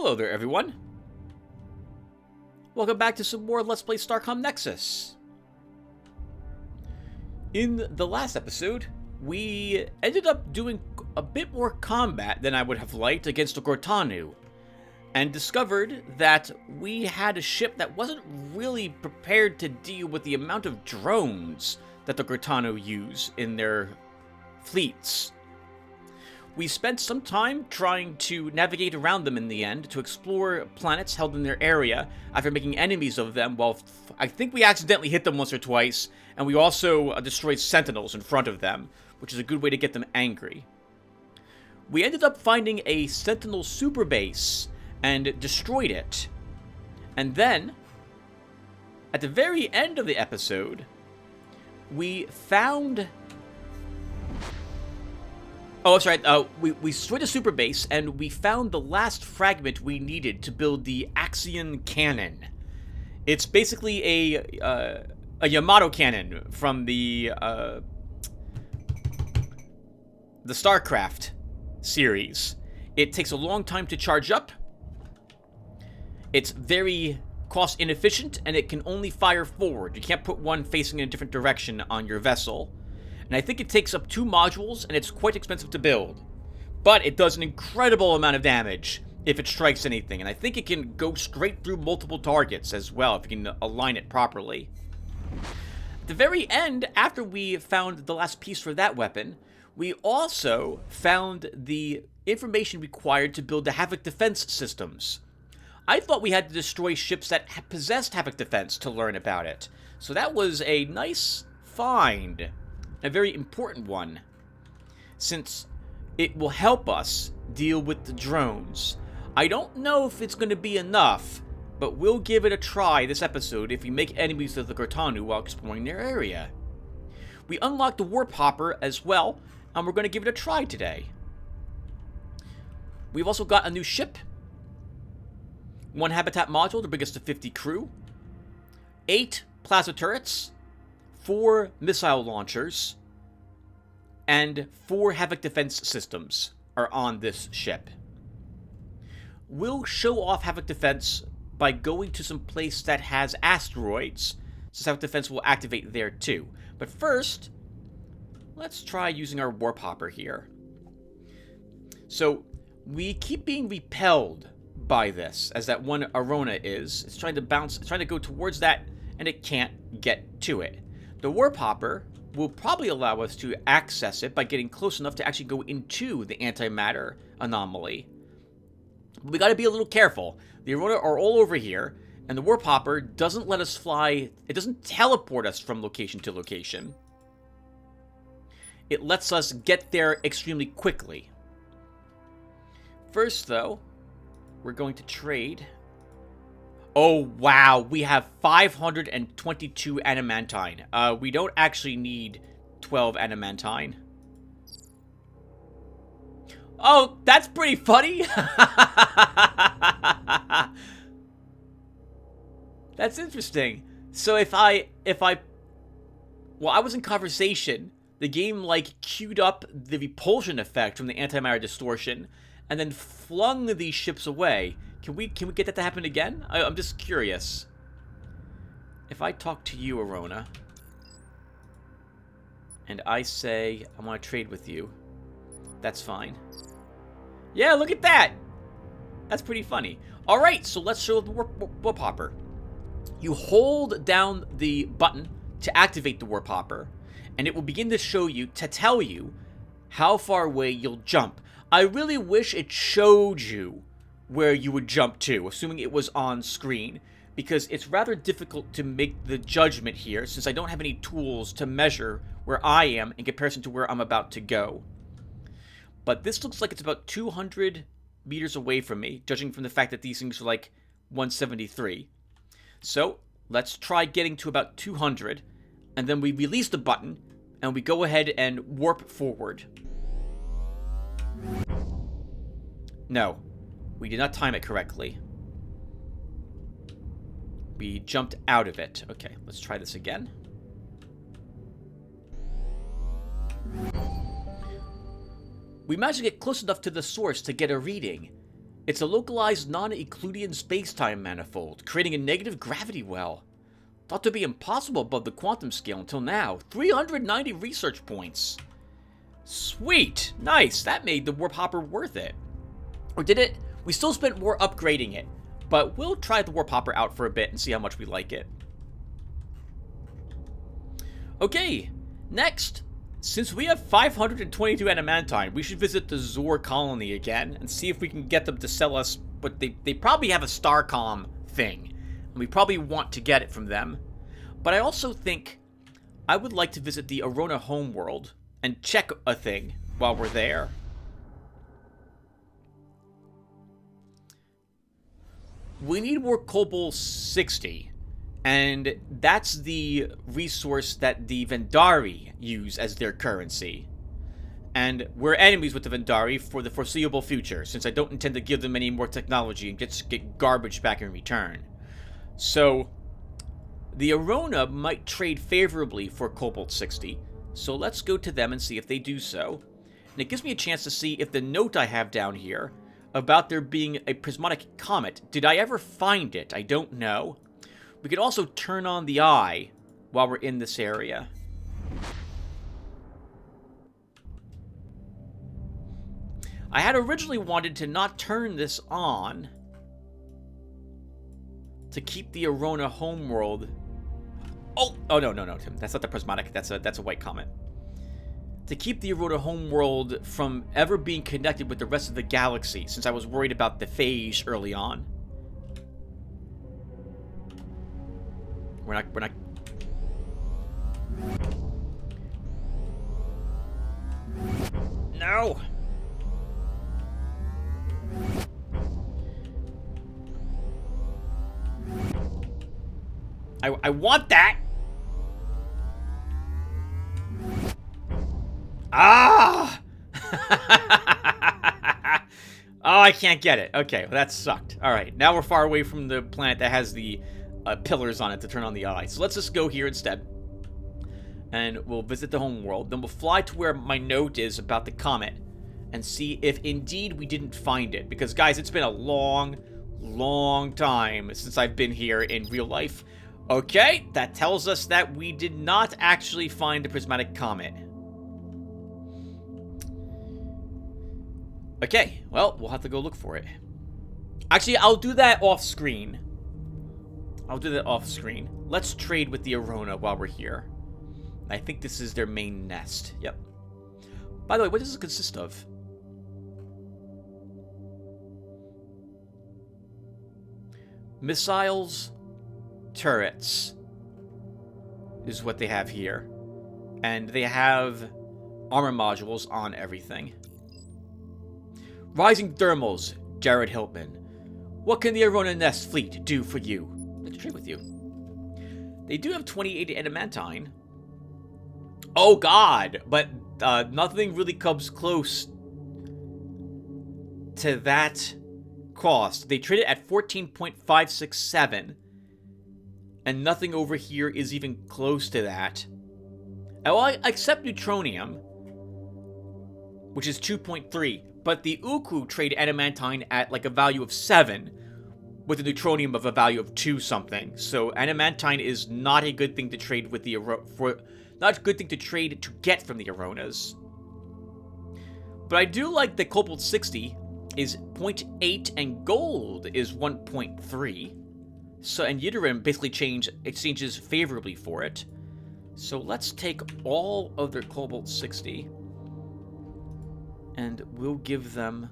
Hello there, everyone. Welcome back to some more Let's Play Starcom Nexus. In the last episode, we ended up doing a bit more combat than I would have liked against the Gortanu, and discovered that we had a ship that wasn't really prepared to deal with the amount of drones that the Gortanu use in their fleets. We spent some time trying to navigate around them in the end, to explore planets held in their area after making enemies of them. Well, I think we accidentally hit them once or twice, and we also destroyed sentinels in front of them, which is a good way to get them angry. We ended up finding a sentinel superbase and destroyed it. And then, at the very end of the episode, we found... Oh, that's right. We destroyed a super base, and we found the last fragment we needed to build the Axion cannon. It's basically a Yamato cannon from the StarCraft series. It takes a long time to charge up. It's very cost inefficient, and it can only fire forward. You can't put one facing in a different direction on your vessel. And I think it takes up 2 modules, and it's quite expensive to build. But it does an incredible amount of damage if it strikes anything. And I think it can go straight through multiple targets as well, if you can align it properly. At the very end, after we found the last piece for that weapon, we also found the information required to build the Havoc defense systems. I thought we had to destroy ships that possessed Havoc defense to learn about it. So that was a nice find. A very important one, since it will help us deal with the drones. I don't know if it's going to be enough, but we'll give it a try this episode if we make enemies of the Gortanu while exploring their area. We unlocked the warp hopper as well, and we're going to give it a try today. We've also got a new ship, 1 habitat module to bring us to 50 crew, 8 plasma turrets, 4 missile launchers, and 4 Havoc defense systems are on this ship. We'll show off Havoc defense by going to some place that has asteroids, since Havoc defense will activate there too. But first, let's try using our warp hopper here. So, we keep being repelled by this, as that one Arona is. It's trying to bounce, it's trying to go towards that, and it can't get to it. The warp hopper will probably allow us to access it by getting close enough to actually go into the antimatter anomaly. But we gotta be a little careful. The Arona are all over here, and the warp hopper doesn't let us fly. It doesn't teleport us from location to location. It lets us get there extremely quickly. First, though, we're going to trade. Oh, wow, we have 522 adamantine. We don't actually need 12 adamantine. Oh, that's pretty funny. That's interesting. So if I well, I was in conversation, the game, like, queued up the repulsion effect from the antimatter distortion, and then flung these ships away. Can we get that to happen again? I'm just curious. If I talk to you, Arona, and I say I want to trade with you, that's fine. Yeah, look at that! That's pretty funny. Alright, so let's show the warp hopper. You hold down the button to activate the warp hopper, and it will begin to show you, to tell you, how far away you'll jump. I really wish it showed you where you would jump to, assuming it was on screen, because it's rather difficult to make the judgment here, since I don't have any tools to measure where I am in comparison to where I'm about to go. But this looks like it's about 200 meters away from me, judging from the fact that these things are like 173. So, let's try getting to about 200, and then we release the button, and we go ahead and warp forward. No. We did not time it correctly. We jumped out of it. Okay, let's try this again. We managed to get close enough to the source to get a reading, It's a localized non-Euclidean space-time manifold, creating a negative gravity well. Thought to be impossible above the quantum scale until now. 390 research points. Sweet. Nice. That made the warp hopper worth it. Or did it? We still spent more upgrading it. But we'll try the warp hopper out for a bit and see how much we like it. Okay. Next. Since we have 522 adamantine, we should visit the Zor colony again and see if we can get them to sell us. But they probably have a Starcom thing. And we probably want to get it from them. But I also think I would like to visit the Arona homeworld and check a thing while we're there. We need more Cobalt 60. And that's the resource that the Vendari use as their currency. And we're enemies with the Vendari for the foreseeable future, since I don't intend to give them any more technology and just get garbage back in return. So, the Arona might trade favorably for Cobalt 60, so let's go to them and see if they do so. And it gives me a chance to see if the note I have down here about there being a prismatic comet, did I ever find it? I don't know. We could also turn on the eye while we're in this area. I had originally wanted to not turn this on to keep the Arona homeworld. Oh, no, Tim. That's not the prismatic. That's a white comet. To keep the Arona homeworld from ever being connected with the rest of the galaxy, since I was worried about the phage early on. We're not. No. I want that. Ah! Oh, I can't get it. Okay, well, that sucked. All right, now we're far away from the planet that has the pillars on it to turn on the eye. So let's just go here instead. And we'll visit the home world. Then we'll fly to where my note is about the comet and see if indeed we didn't find it. Because, guys, it's been a long, long time since I've been here in real life. Okay, that tells us that we did not actually find the prismatic comet. Okay, well, we'll have to go look for it. Actually, I'll do that off screen. Let's trade with the Arona while we're here. I think this is their main nest. Yep. By the way, what does this consist of? Missiles, turrets is what they have here. And they have armor modules on everything. Rising thermals, Jared Hiltman. What can the Arona Nest fleet do for you? Let's trade with you. They do have 28 adamantine. Oh god, but nothing really comes close to that cost. They trade it at 14.567. And nothing over here is even close to that. Well, I accept neutronium, which is 2.3. But the Uku trade adamantine at like a value of 7, with a neutronium of a value of 2 something. So adamantine is not a good thing to trade with the not a good thing to trade to get from the Aronas. But I do like the Cobalt 60 is 0.8 and gold is 1.3. So and Yttrium basically exchanges favorably for it. So let's take all of their Cobalt 60. And we'll give them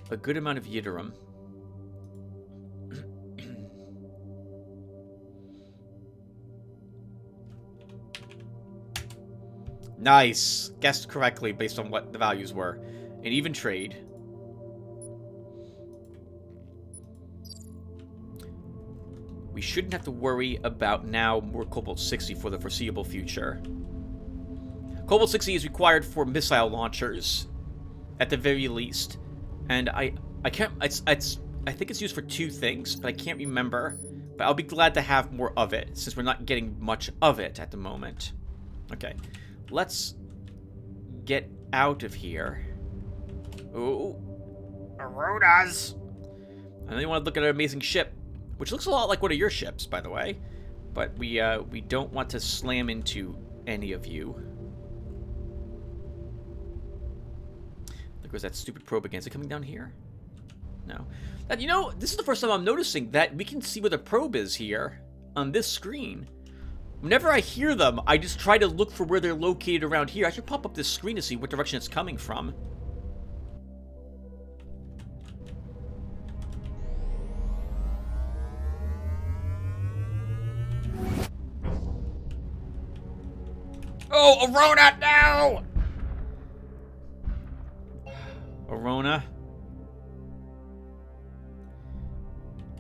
a good amount of Yttrium. Nice. Guessed correctly based on what the values were. An even trade. We shouldn't have to worry about now more Cobalt 60 for the foreseeable future. Cobalt 60 is required for missile launchers, at the very least. And I can't, I think it's used for 2 things, but I can't remember. But I'll be glad to have more of it, since we're not getting much of it at the moment. Okay, let's get out of here. Oh, Aronas. And then you want to look at an amazing ship, which looks a lot like one of your ships, by the way. But we don't want to slam into any of you. There goes that stupid probe again. Is it coming down here? No. You know, this is the first time I'm noticing that we can see where the probe is here on this screen. Whenever I hear them, I just try to look for where they're located around here. I should pop up this screen to see what direction it's coming from. Oh, Arona, no! Arona?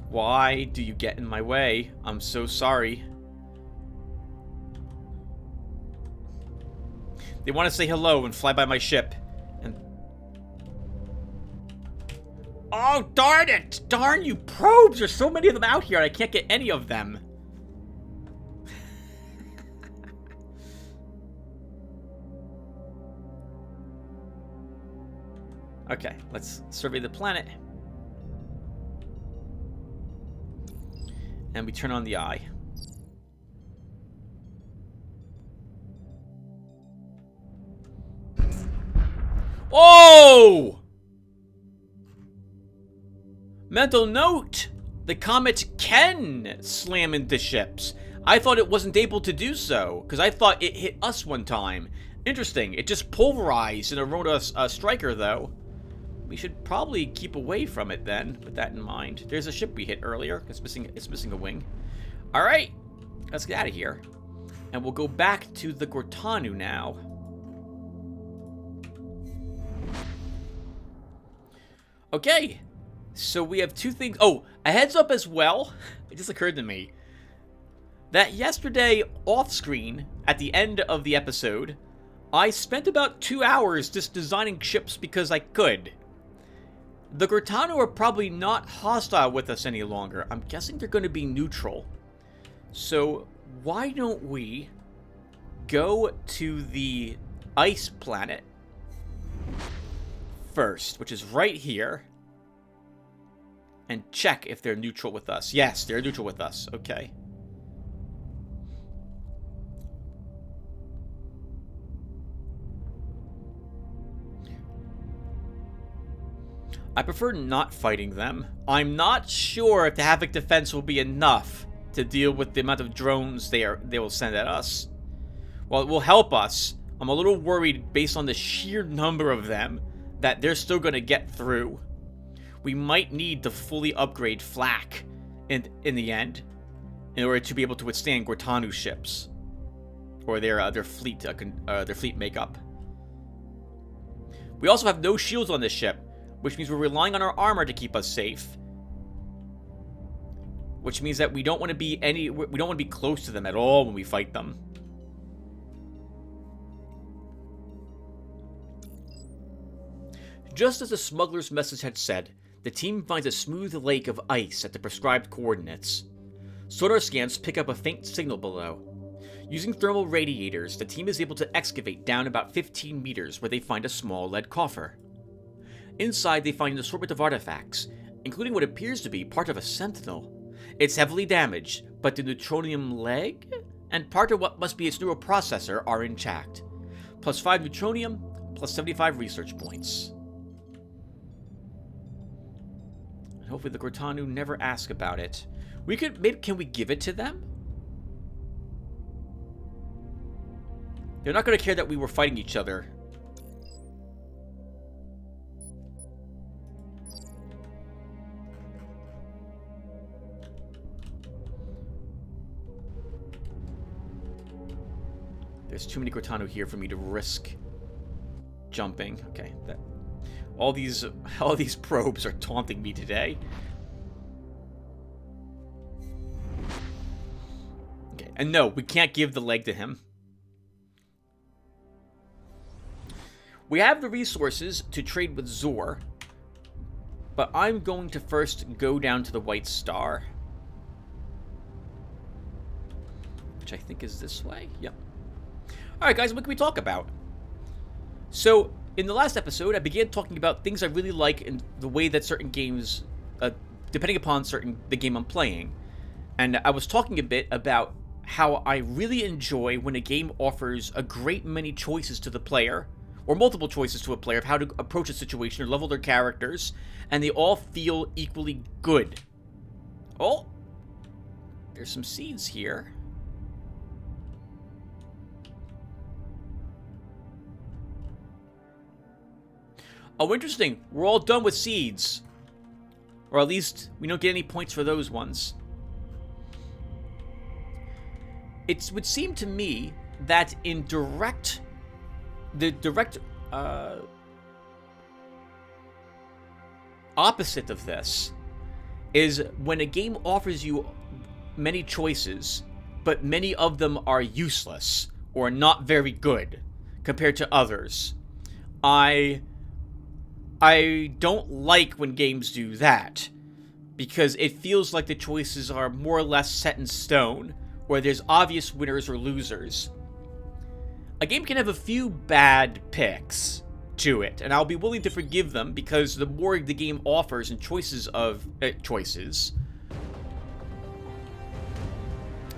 Why do you get in my way? I'm so sorry. They want to say hello and fly by my ship. And oh, darn it! Darn you probes! There's so many of them out here and I can't get any of them. Okay, let's survey the planet. And we turn on the eye. Oh! Mental note! The comet can slam into ships. I thought it wasn't able to do so, because I thought it hit us one time. Interesting. It just pulverized an Arona striker, though. We should probably keep away from it then, with that in mind. There's a ship we hit earlier. It's missing a wing. Alright, let's get out of here. And we'll go back to the Gortanu now. Okay, so we have two things. Oh, a heads up as well. It just occurred to me that yesterday off screen, at the end of the episode, I spent about 2 hours just designing ships because I could. The Gortanu are probably not hostile with us any longer. I'm guessing they're going to be neutral. So why don't we go to the ice planet first, which is right here, and check if they're neutral with us. Yes, they're neutral with us. Okay. I prefer not fighting them. I'm not sure if the Havoc defense will be enough to deal with the amount of drones they will send at us. While it will help us, I'm a little worried based on the sheer number of them that they're still going to get through. We might need to fully upgrade Flak in the end in order to be able to withstand Gortanu ships or their fleet makeup. We also have no shields on this ship, which means we're relying on our armor to keep us safe. Which means that we don't want to be close to them at all when we fight them. Just as the smuggler's message had said, the team finds a smooth lake of ice at the prescribed coordinates. Sonar scans pick up a faint signal below. Using thermal radiators, the team is able to excavate down about 15 meters where they find a small lead coffer. Inside, they find an assortment of artifacts, including what appears to be part of a sentinel. It's heavily damaged, but the neutronium leg and part of what must be its neuroprocessor are intact. Plus 5 neutronium, plus 75 research points. And hopefully the Gortanu never ask about it. Can we give it to them? They're not going to care that we were fighting each other. There's too many Gortanu here for me to risk jumping. Okay, all these probes are taunting me today. Okay, and no, we can't give the leg to him. We have the resources to trade with Zor, but I'm going to first go down to the White Star, which I think is this way. Yep. Alright guys, what can we talk about? So, In the last episode, I began talking about things I really like in the way that certain games, depending upon the game I'm playing. And I was talking a bit about how I really enjoy when a game offers a great many choices to the player, or multiple choices to a player of how to approach a situation or level their characters, and they all feel equally good. Oh, there's some seeds here. Oh, interesting. We're all done with seeds. Or at least we don't get any points for those ones. It would seem to me that in the direct opposite of this is when a game offers you many choices, but many of them are useless or not very good compared to others. I don't like when games do that, because it feels like the choices are more or less set in stone, where there's obvious winners or losers. A game can have a few bad picks to it, and I'll be willing to forgive them, because the more the game offers and choices of... choices...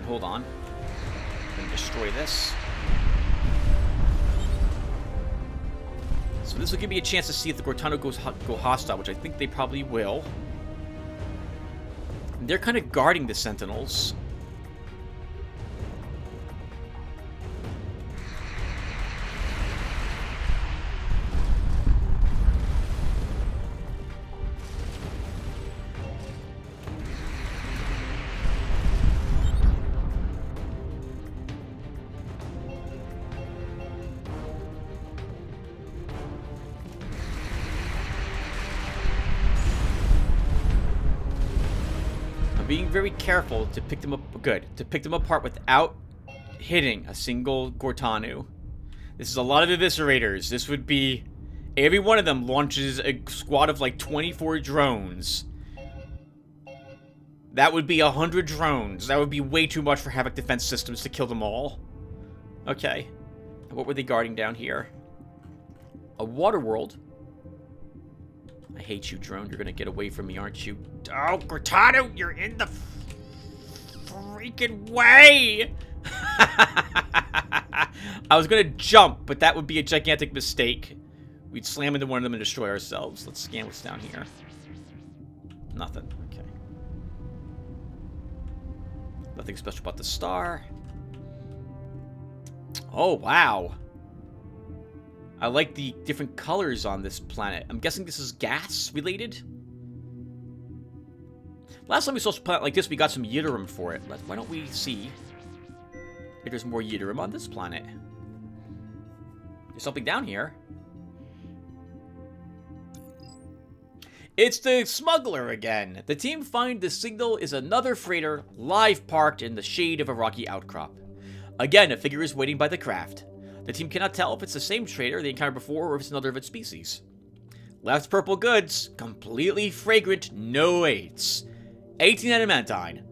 Hold on. Let me destroy this. So this will give me a chance to see if the Cortana go hostile, which I think they probably will. And they're kind of guarding the Sentinels. Being very careful to pick them apart without hitting a single Gortanu. This is a lot of eviscerators. This would be... Every one of them launches a squad of like 24 drones. That would be 100 drones. That would be way too much for Havoc defense systems to kill them all. Okay. What were they guarding down here? A water world. I hate you, drone. You're gonna get away from me, aren't you? Oh, Cortana, you're in the freaking way! I was gonna jump, but that would be a gigantic mistake. We'd slam into one of them and destroy ourselves. Let's scan what's down here. Nothing. Okay. Nothing special about the star. Oh, wow. I like the different colors on this planet. I'm guessing this is gas related? Last time we saw a planet like this, we got some yttrium for it. Why don't we see if there's more yttrium on this planet? There's something down here. It's the smuggler again. The team find the signal is another freighter live parked in the shade of a rocky outcrop. Again, a figure is waiting by the craft. The team cannot tell if it's the same freighter they encountered before or if it's another of its species. Left purple goods, completely fragrant, no 8s. 18 adamantine.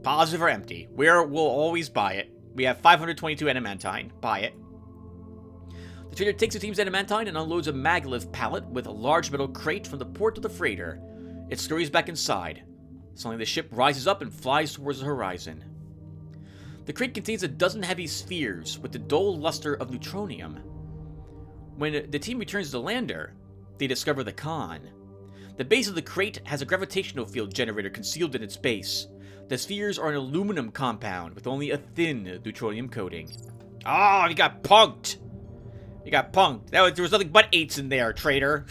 Positive or empty. We'll always buy it. We have 522 adamantine. Buy it. The trader takes the team's adamantine and unloads a maglev pallet with a large metal crate from the port of the freighter. It scurries back inside. Suddenly the ship rises up and flies towards the horizon. The crate contains a dozen heavy spheres with the dull luster of neutronium. When the team returns to the lander, they discover the con. The base of the crate has a gravitational field generator concealed in its base. The spheres are an aluminum compound with only a thin neutronium coating. Oh, you got punked! You got punked. There was nothing but 8s in there, traitor.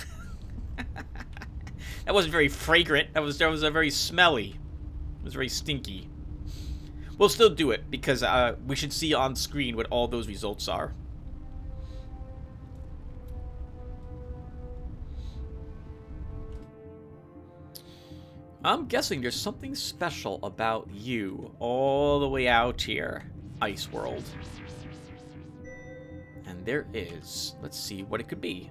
That wasn't very fragrant. That was very smelly. It was very stinky. We'll still do it, because we should see on screen what all those results are. I'm guessing there's something special about you all the way out here, Ice World. And there is. Let's see what it could be.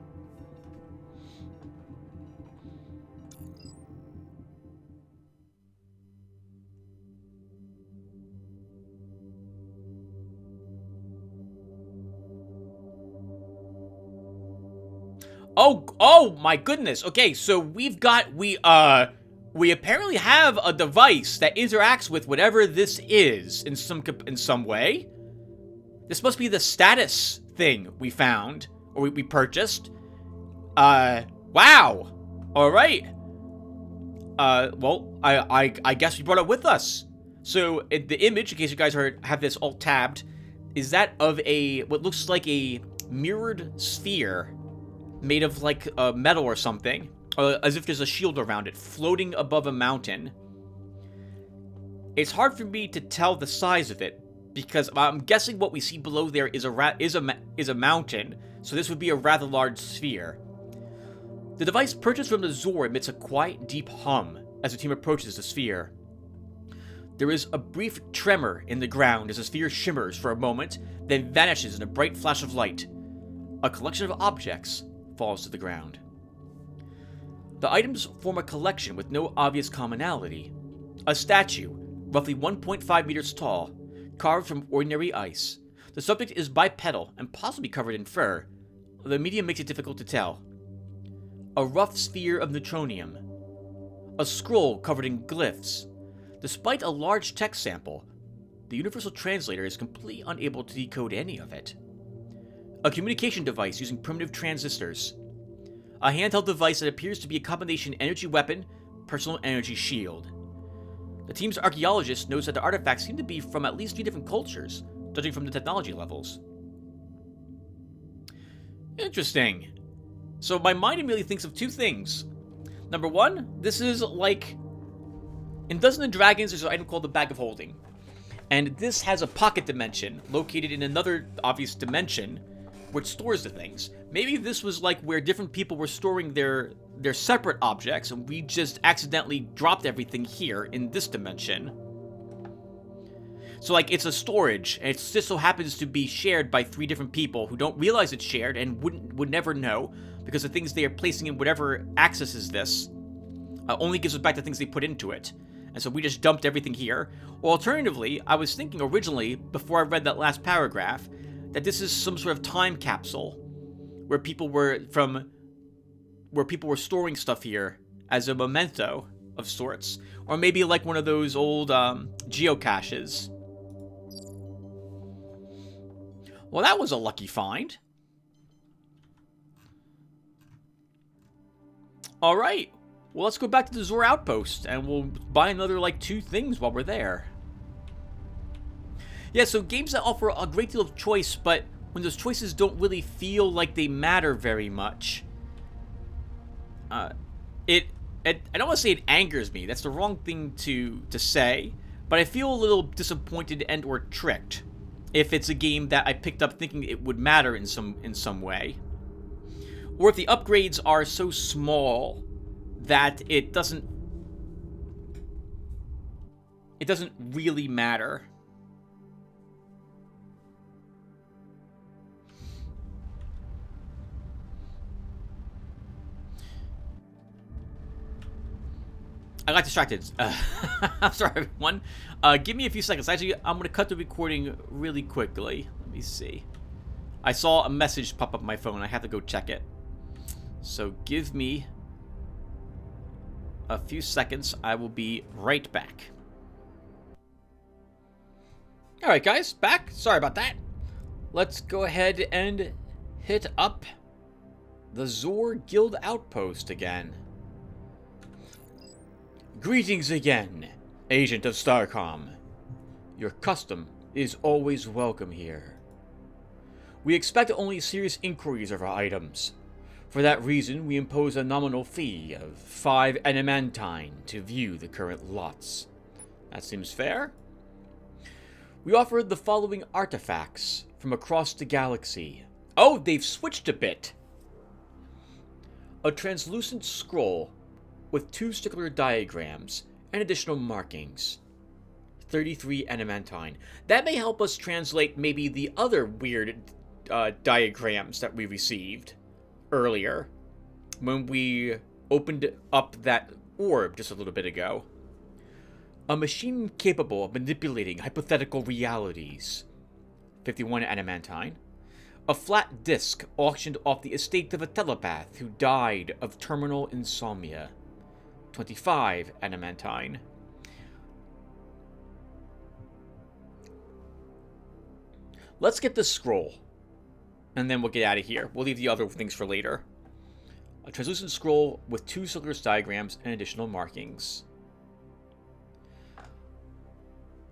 Oh my goodness. Okay, so we apparently have a device that interacts with whatever this is in some way. This must be the status thing we found, or we purchased. Wow. All right. Well, I guess we brought it with us. So the image, in case you guys have this all tabbed, is that of what looks like a mirrored sphere made of like metal or something, as if there's a shield around it, floating above a mountain. It's hard for me to tell the size of it because I'm guessing what we see below there is a mountain. So this would be a rather large sphere. The device purchased from the Zor emits a quiet, deep hum as the team approaches the sphere. There is a brief tremor in the ground as the sphere shimmers for a moment, then vanishes in a bright flash of light. A collection of objects falls to the ground. The items form a collection with no obvious commonality. A statue, roughly 1.5 meters tall, carved from ordinary ice. The subject is bipedal and possibly covered in fur. The medium makes it difficult to tell. A rough sphere of neutronium. A scroll covered in glyphs. Despite a large text sample, the universal translator is completely unable to decode any of it. A communication device using primitive transistors. A handheld device that appears to be a combination energy weapon, personal energy shield. The team's archaeologist knows that the artifacts seem to be from at least 3 different cultures, judging from the technology levels. Interesting. So my mind immediately thinks of 2 things. Number 1, this is like... in Dungeons & Dragons, there's an item called the Bag of Holding. And this has a pocket dimension located in another obvious dimension which stores the things. Maybe this was like where different people were storing their separate objects and we just accidentally dropped everything here in this dimension. So like it's a storage and it just so happens to be shared by 3 different people who don't realize it's shared and would never know because the things they are placing in whatever accesses this only gives us back the things they put into it. And so we just dumped everything here. Or alternatively, I was thinking originally, before I read that last paragraph, that this is some sort of time capsule where people were storing stuff here as a memento of sorts. Or maybe like one of those old geocaches. Well, that was a lucky find. Alright. Well, let's go back to the Zor Outpost, and we'll buy another, like, 2 things while we're there. Yeah, so games that offer a great deal of choice, but when those choices don't really feel like they matter very much, I don't want to say it angers me. That's the wrong thing to say, but I feel a little disappointed and or tricked if it's a game that I picked up thinking it would matter in some way. Or if the upgrades are so small that it doesn't really matter. I got distracted. I'm sorry, everyone. Give me a few seconds. Actually, I'm going to cut the recording really quickly. Let me see. I saw a message pop up on my phone. I have to go check it. So give me a few seconds. I will be right back. Alright, guys. Back. Sorry about that. Let's go ahead and hit up the Zor Guild Outpost again. Greetings again, Agent of Starcom. Your custom is always welcome here. We expect only serious inquiries of our items. For that reason, we impose a nominal fee of 5 adamantine to view the current lots. That seems fair. We offer the following artifacts from across the galaxy. Oh, they've switched a bit. A translucent scroll with 2 stickler diagrams and additional markings. 33 adamantine. That may help us translate maybe the other weird diagrams that we received earlier when we opened up that orb just a little bit ago. A machine capable of manipulating hypothetical realities. 51 adamantine. A flat disc auctioned off the estate of a telepath who died of terminal insomnia. 25 adamantine. Let's get this scroll. And then we'll get out of here. We'll leave the other things for later. A translucent scroll with 2 circular diagrams and additional markings.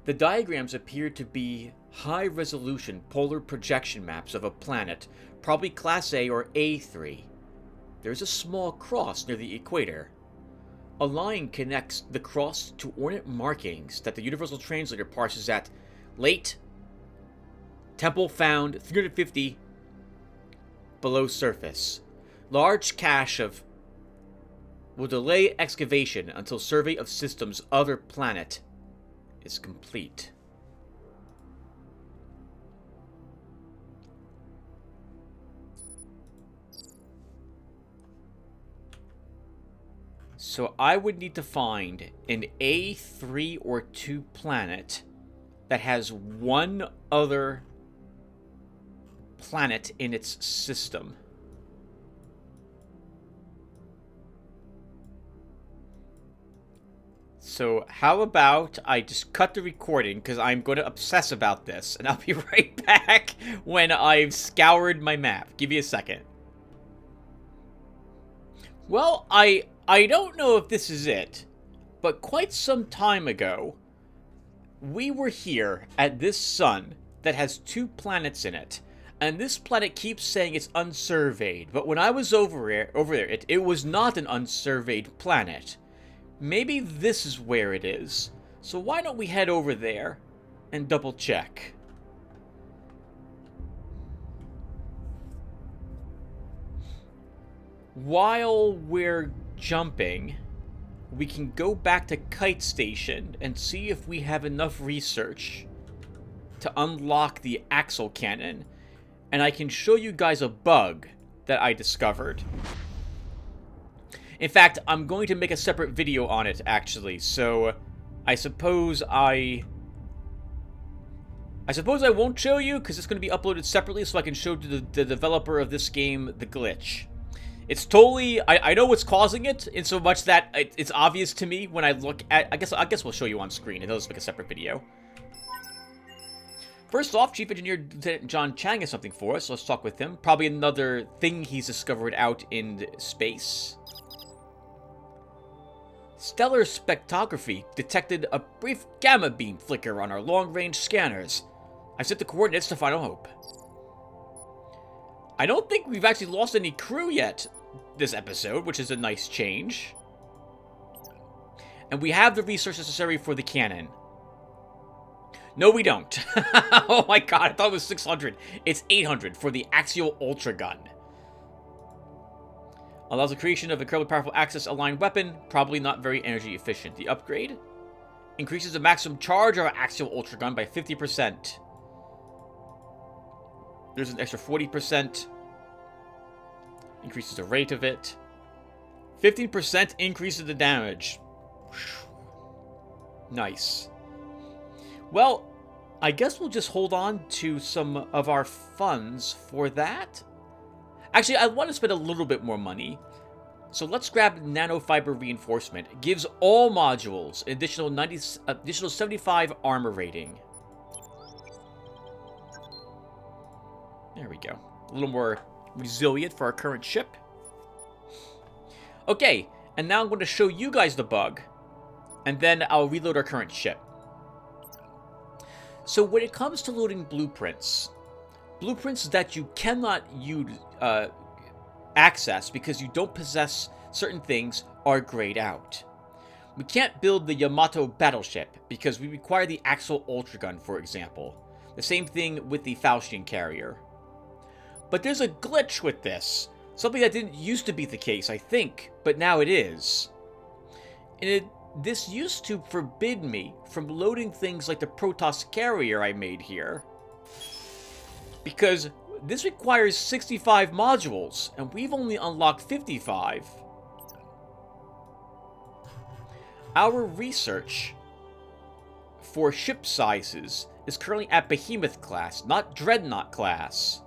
The diagrams appear to be high-resolution polar projection maps of a planet, probably Class A or A3. There's a small cross near the equator. A line connects the cross to ornate markings that the Universal Translator parses at late, temple found 350 below surface. Large cache of will delay excavation until survey of system's other planet is complete. So I would need to find an A3 or 2 planet that has one other planet in its system. So how about I just cut the recording, because I'm going to obsess about this, and I'll be right back when I've scoured my map. Give me a second. Well, I don't know if this is it, but quite some time ago, we were here at this sun that has 2 planets in it, and this planet keeps saying it's unsurveyed, but when I was over there, it was not an unsurveyed planet. Maybe this is where it is. So why don't we head over there and double check? While we're jumping, we can go back to Kite Station and see if we have enough research to unlock the Axle Cannon. And I can show you guys a bug that I discovered. In fact, I'm going to make a separate video on it, actually, so I suppose I won't show you, because it's going to be uploaded separately, so I can show the developer of this game the glitch. It's totally, I know what's causing it, in so much that it's obvious to me when I look at, I guess we'll show you on screen, and I'll just make a separate video. First off, Chief Engineer Lieutenant John Chang has something for us, so let's talk with him. Probably another thing he's discovered out in space. Stellar spectrography detected a brief gamma beam flicker on our long-range scanners. I've set the coordinates to Final Hope. I don't think we've actually lost any crew yet this episode, which is a nice change. And we have the resources necessary for the cannon. No, we don't. Oh my god, I thought it was 600. It's 800 for the Axial Ultra Gun. Allows the creation of an incredibly powerful axis-aligned weapon, probably not very energy efficient. The upgrade increases the maximum charge of our Axial Ultra Gun by 50%. There's an extra 40%. Increases the rate of it. 15% increases the damage. Nice. Well, I guess we'll just hold on to some of our funds for that. Actually, I want to spend a little bit more money. So let's grab nanofiber reinforcement. It gives all modules an additional 75 armor rating. There we go. A little more resilient for our current ship. Okay, and now I'm going to show you guys the bug. And then I'll reload our current ship. So when it comes to loading blueprints that you cannot use, access because you don't possess certain things are grayed out. We can't build the Yamato battleship because we require the Axial Ultra Gun, for example. The same thing with the Faustian carrier. But there's a glitch with this. Something that didn't used to be the case, I think, but now it is. And this used to forbid me from loading things like the Protoss carrier I made here. Because this requires 65 modules, and we've only unlocked 55. Our research for ship sizes is currently at Behemoth class, not Dreadnought class.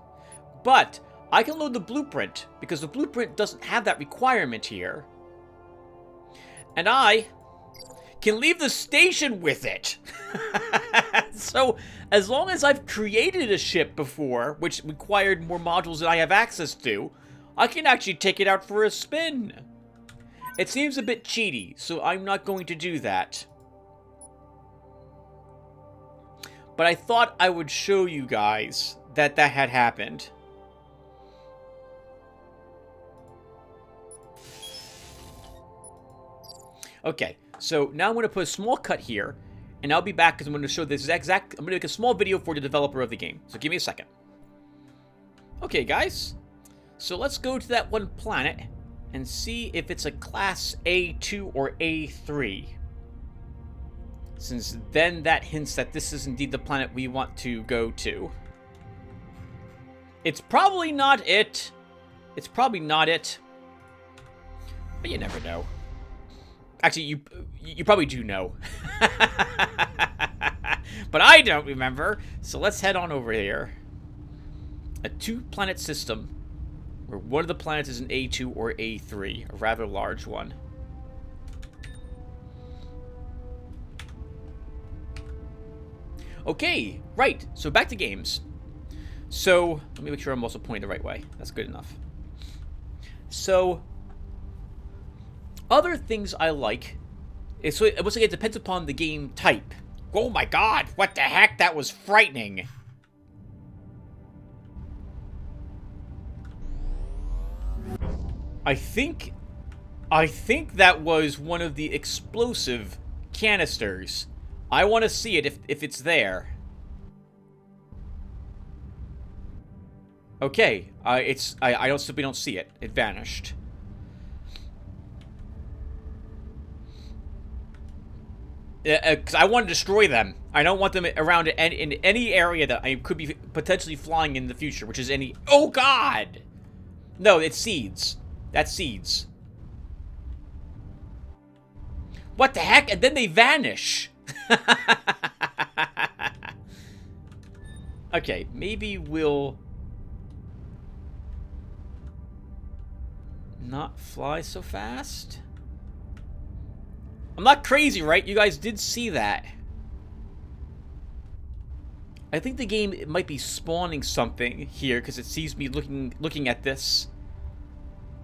But I can load the blueprint, because the blueprint doesn't have that requirement here. And I can leave the station with it. So, as long as I've created a ship before, which required more modules than I have access to, I can actually take it out for a spin. It seems a bit cheaty, so I'm not going to do that. But I thought I would show you guys that that had happened. Okay, so now I'm going to put a small cut here, and I'll be back because I'm going to show this I'm going to make a small video for the developer of the game. So give me a second. Okay, guys. So let's go to that one planet and see if it's a class A2 or A3. Since then that hints that this is indeed the planet we want to go to. It's probably not it. It's probably not it. But you never know. Actually, you probably do know. But I don't remember. So let's head on over here. A 2-planet system where one of the planets is an A2 or A3, a rather large one. Okay, right. So back to games. So let me make sure I'm also pointing the right way. That's good enough. So other things I like, so it looks like it depends upon the game type. Oh my god, what the heck? That was frightening. I think that was one of the explosive canisters. I want to see it if it's there. Okay, I simply don't see it. It vanished. Because I want to destroy them. I don't want them around in any area that I could be potentially flying in the future, which is any... Oh, God! No, it's seeds. That's seeds. What the heck? And then they vanish. Okay, maybe we'll not fly so fast. I'm not crazy, right? You guys did see that. I think the game might be spawning something here because it sees me looking at this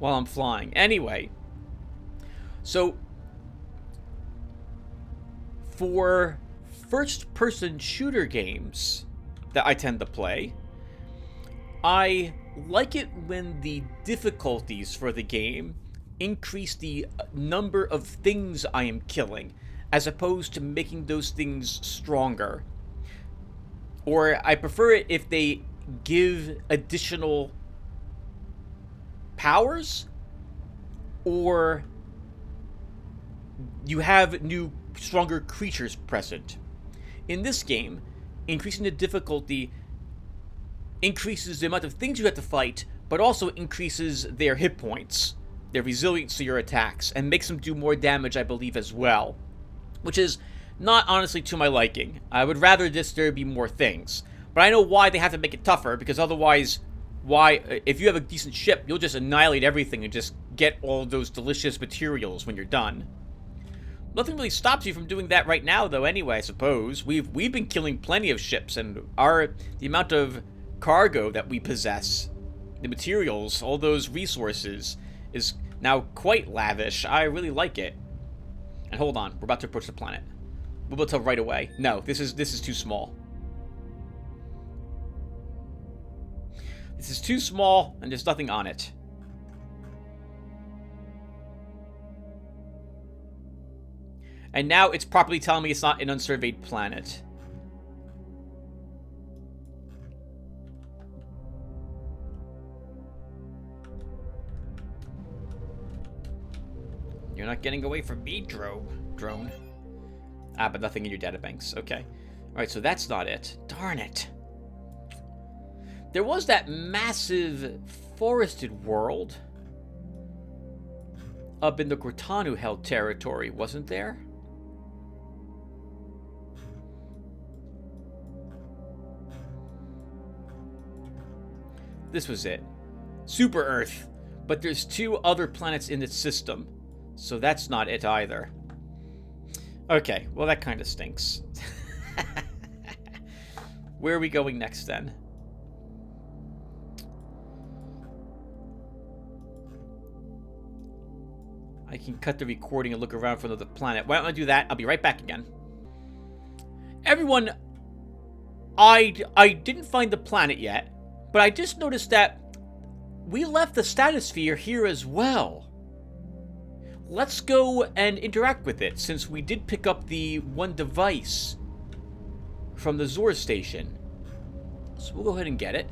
while I'm flying. Anyway, so for first-person shooter games that I tend to play, I like it when the difficulties for the game increase the number of things I am killing, as opposed to making those things stronger. Or I prefer it if they give additional powers, or you have new, stronger creatures present. In this game, increasing the difficulty increases the amount of things you have to fight, but also increases their hit points, their resilience to your attacks, and makes them do more damage, I believe, as well. Which is not honestly to my liking. I would rather there be more things. But I know why they have to make it tougher, because otherwise, if you have a decent ship, you'll just annihilate everything and just get all those delicious materials when you're done. Nothing really stops you from doing that right now, though, anyway, I suppose. We've been killing plenty of ships, and the amount of cargo that we possess, the materials, all those resources, is now quite lavish. I really like it. And hold on, we're about to approach the planet. We'll be able to tell right away. No, this is too small. This is too small, and there's nothing on it. And now it's properly telling me it's not an unsurveyed planet. You're not getting away from me, drone. Ah, but nothing in your databanks. Okay. Alright, so that's not it. Darn it. There was that massive forested world up in the Cortanu-held territory, wasn't there? this was it. Super Earth. But there's 2 other planets in its system. So that's not it either. Okay, well that kind of stinks. Where are we going next then? I can cut the recording and look around for another planet. Why don't I do that? I'll be right back again. Everyone, I didn't find the planet yet, but I just noticed that we left the stratosphere here as well. Let's go and interact with it, since we did pick up the one device from the Zor station. So we'll go ahead and get it.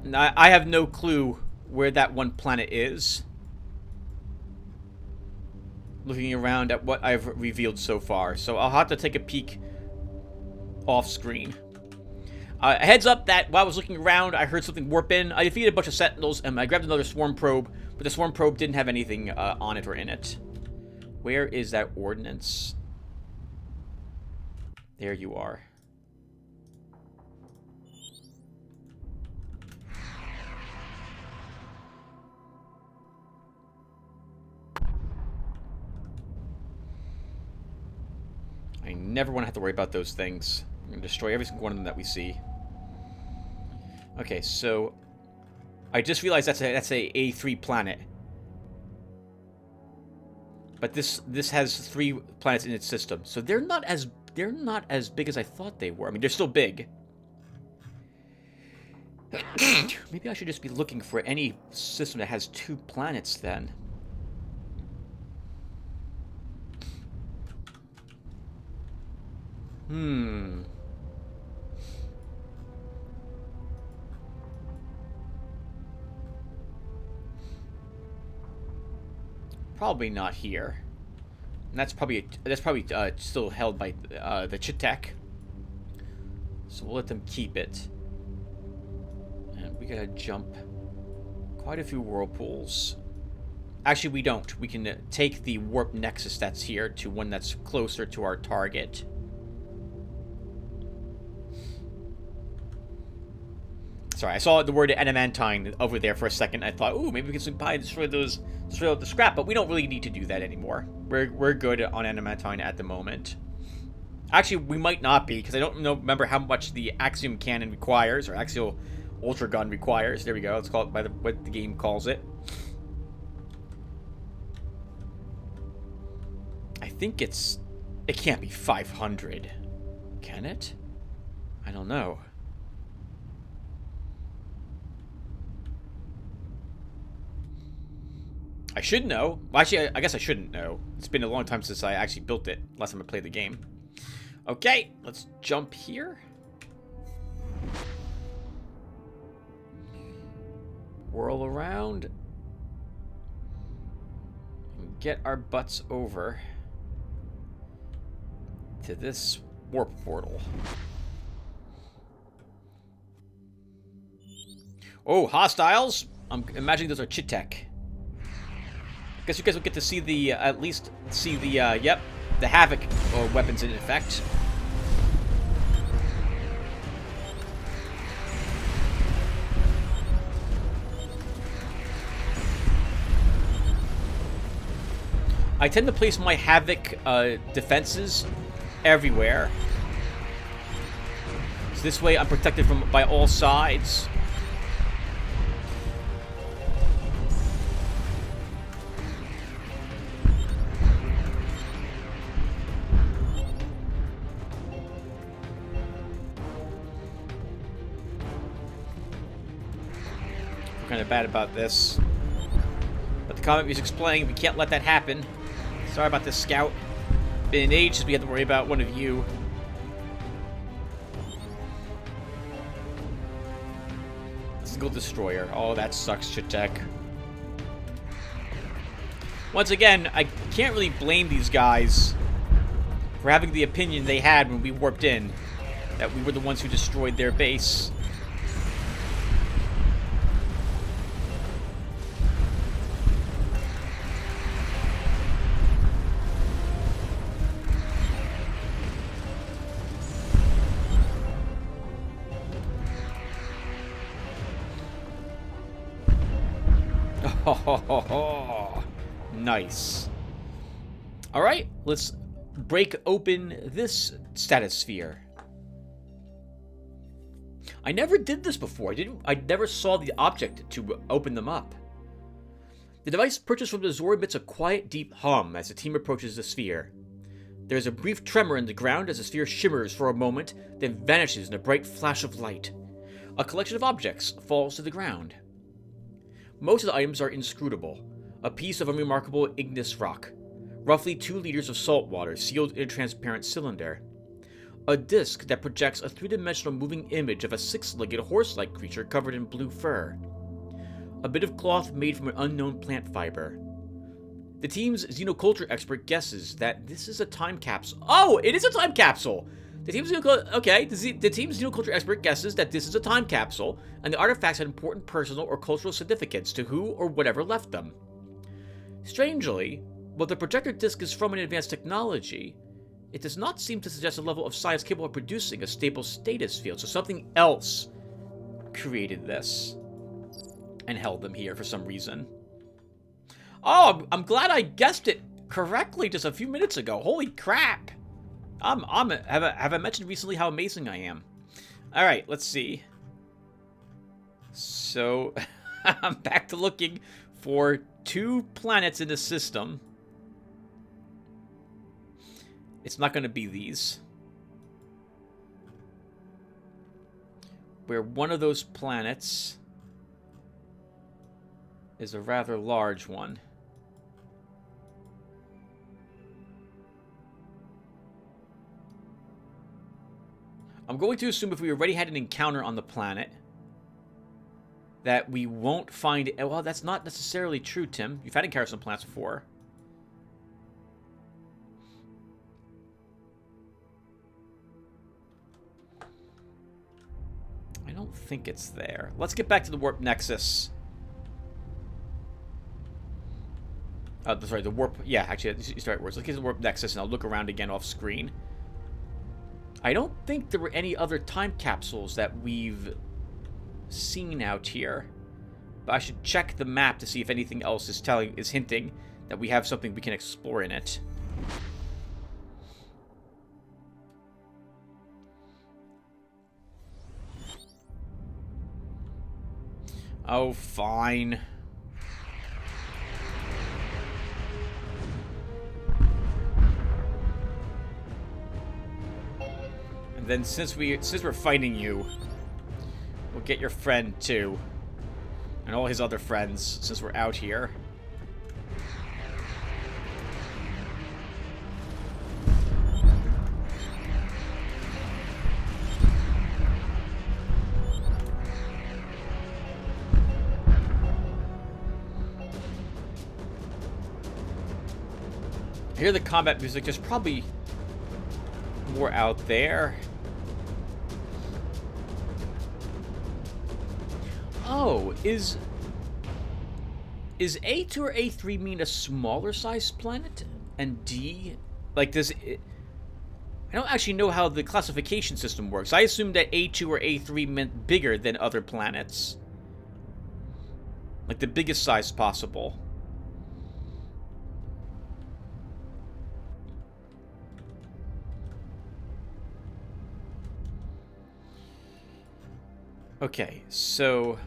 Now, I have no clue where that one planet is. Looking around at what I've revealed so far, so I'll have to take a peek off screen. Heads up that while I was looking around, I heard something warp in. I defeated a bunch of sentinels, and I grabbed another swarm probe, but the swarm probe didn't have anything on it or in it. Where is that ordnance? There you are. I never want to have to worry about those things. I'm going to destroy every single one of them that we see. Okay, so I just realized that's a A3 planet. But this has 3 planets in its system. So they're not as big as I thought they were. I mean, they're still big. Maybe I should just be looking for any system that has 2 planets then. Probably not here. And that's probably still held by the Chitek. So we'll let them keep it. And we gotta jump quite a few whirlpools. Actually, we don't. We can take the warp nexus that's here to one that's closer to our target. Sorry, I saw the word adamantine over there for a second. I thought, ooh, maybe we can swing by and destroy the scrap, but we don't really need to do that anymore. We're good on adamantine at the moment. Actually, we might not be, because I don't remember how much the axiom cannon requires, or axial ultra gun requires. There we go. Let's call it by what the game calls it. I think it can't be 500. Can it? I don't know. I should know. Well, actually, I guess I shouldn't know. It's been a long time since I actually built it. Last time I played the game. Okay, let's jump here. Whirl around. And get our butts over to this warp portal. Oh, hostiles! I'm imagining those are Chitek. Guess you guys will get to see the, at least see the, yep, the Havoc weapons in effect. I tend to place my Havoc defenses everywhere. So this way I'm protected by all sides. Kind of bad about this, but the combat music's playing. We can't let that happen. Sorry about this, Scout. Been an age since we had to worry about one of you. Single destroyer. Oh, that sucks, Chitek. Once again, I can't really blame these guys for having the opinion they had when we warped in, that we were the ones who destroyed their base. Ho ho ho ho. Nice. Alright, let's break open this status sphere. I never did this before. I never saw the object to open them up. The device purchased from the Zor emits a quiet, deep hum as the team approaches the sphere. There is a brief tremor in the ground as the sphere shimmers for a moment, then vanishes in a bright flash of light. A collection of objects falls to the ground. Most of the items are inscrutable. A piece of unremarkable igneous rock, roughly 2 liters of salt water sealed in a transparent cylinder. A disc that projects a 3-dimensional moving image of a 6-legged horse-like creature covered in blue fur. A bit of cloth made from an unknown plant fiber. The team's xenoculture expert guesses that this is a time capsule. Oh, it is a time capsule! The team's xenoculture expert guesses that this is a time capsule, and the artifacts had important personal or cultural significance to who or whatever left them. Strangely, while the projector disc is from an advanced technology, it does not seem to suggest a level of science capable of producing a stable status field, so something else created this and held them here for some reason. Oh, I'm glad I guessed it correctly just a few minutes ago. Holy crap! Have I mentioned recently how amazing I am? All right, let's see. So I'm back to looking for 2 planets in the system. It's not going to be these. Where one of those planets is a rather large one. I'm going to assume if we already had an encounter on the planet, that we won't find it. Well, that's not necessarily true, Tim. You've had encounters on planets before. I don't think it's there. Let's get back to the warp nexus. Sorry, the warp... Yeah, actually, these are the right words. Let's get to the warp nexus, and I'll look around again off screen. I don't think there were any other time capsules that we've seen out here. But I should check the map to see if anything else is hinting that we have something we can explore in it. Oh, fine. And then since we're fighting you, we'll get your friend too. And all his other friends, since we're out here. I hear the combat music. There's probably more out there. Oh, is A2 or A3 mean a smaller size planet? And D, like, does it... I don't actually know how the classification system works. I assumed that A2 or A3 meant bigger than other planets. Like, the biggest size possible. Okay, so...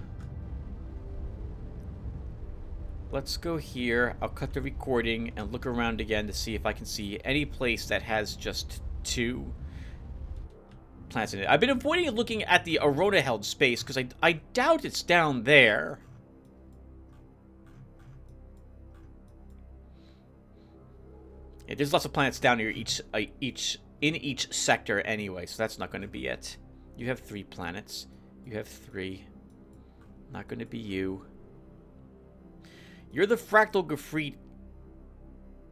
let's go here. I'll cut the recording and look around again to see if I can see any place that has just 2 planets in it. I've been avoiding looking at the Arona-held space because I doubt it's down there. Yeah, there's lots of planets down here in each sector anyway, so that's not going to be it. You have 3 planets. You have 3. Not going to be you. You're the fractal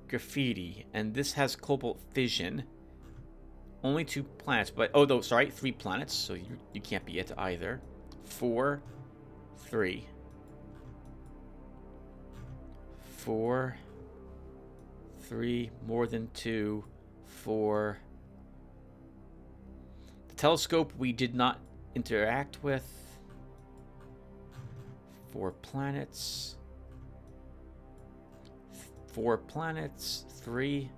graffiti, and this has cobalt fission. Only 2 planets, but... oh, no, sorry, 3 planets, so you can't be it either. 4, 3. 4, 3, more than 2, 4. The telescope we did not interact with. 4 planets. 4 planets. 3.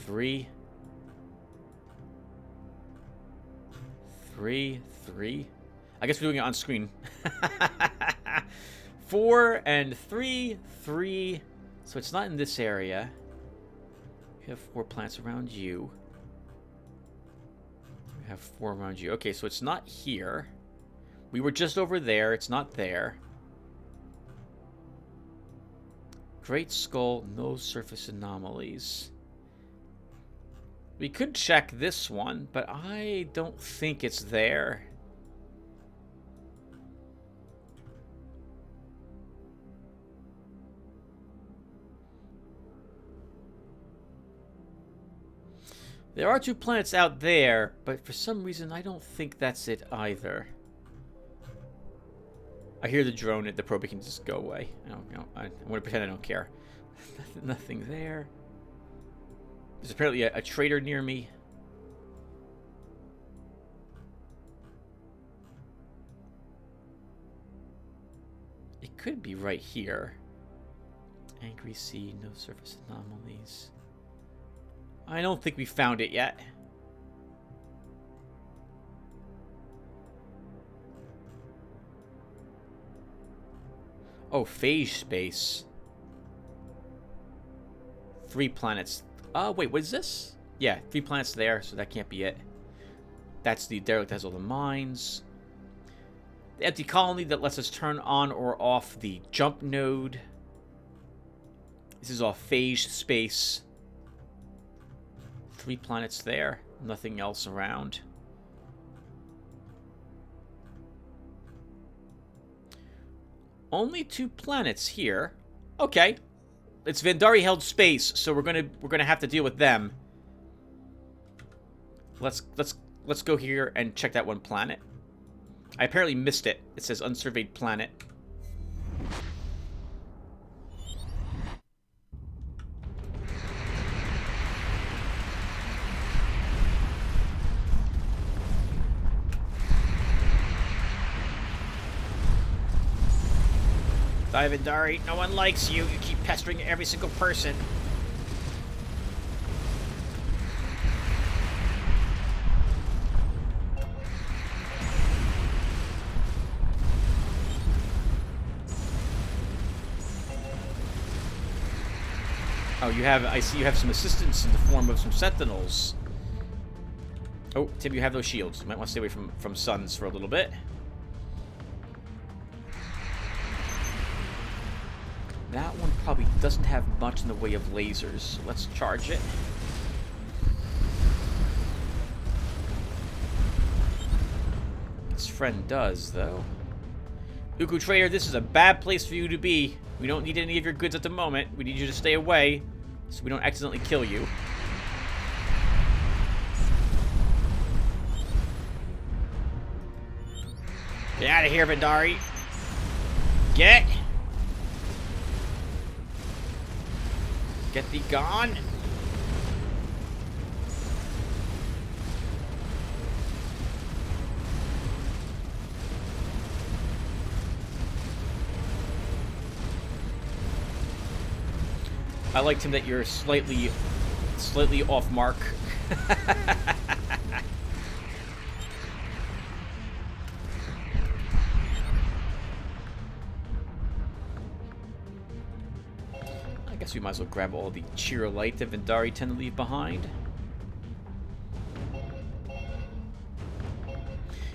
3. 3. 3. I guess we're doing it on screen. 4 and 3. 3. So it's not in this area. You have 4 planets around you. We have 4 around you. Okay, so it's not here. We were just over there. It's not there. Great Skull, no surface anomalies. We could check this one, but I don't think it's there. There are 2 planets out there, but for some reason I don't think that's it either. I hear the drone, the probe can just go away. I'm going to pretend I don't care. Nothing there. There's apparently a trader near me. It could be right here. Angry Sea, no surface anomalies. I don't think we found it yet. Oh, phage space. 3 planets. Wait, what is this? Yeah, 3 planets there, so that can't be it. That's the derelict that has all the mines. The empty colony that lets us turn on or off the jump node. This is all phage space. 3 planets there. Nothing else around. Only 2 planets here. Okay. It's Vandari held space, so we're gonna have to deal with them. Let's go here and check that one planet. I apparently missed it. It says unsurveyed planet. Vandari, no one likes you. You keep pestering every single person. Oh, I see you have some assistance in the form of some sentinels. Oh, Tim, you have those shields. You might want to stay away from suns for a little bit. That one probably doesn't have much in the way of lasers, so let's charge it. This friend does, though. Uku Trader, this is a bad place for you to be. We don't need any of your goods at the moment. We need you to stay away, so we don't accidentally kill you. Get out of here, Vandari. Get thee gone. I liked him that you're slightly off mark. I guess we might as well grab all the cheer light that Vandari tend to leave behind.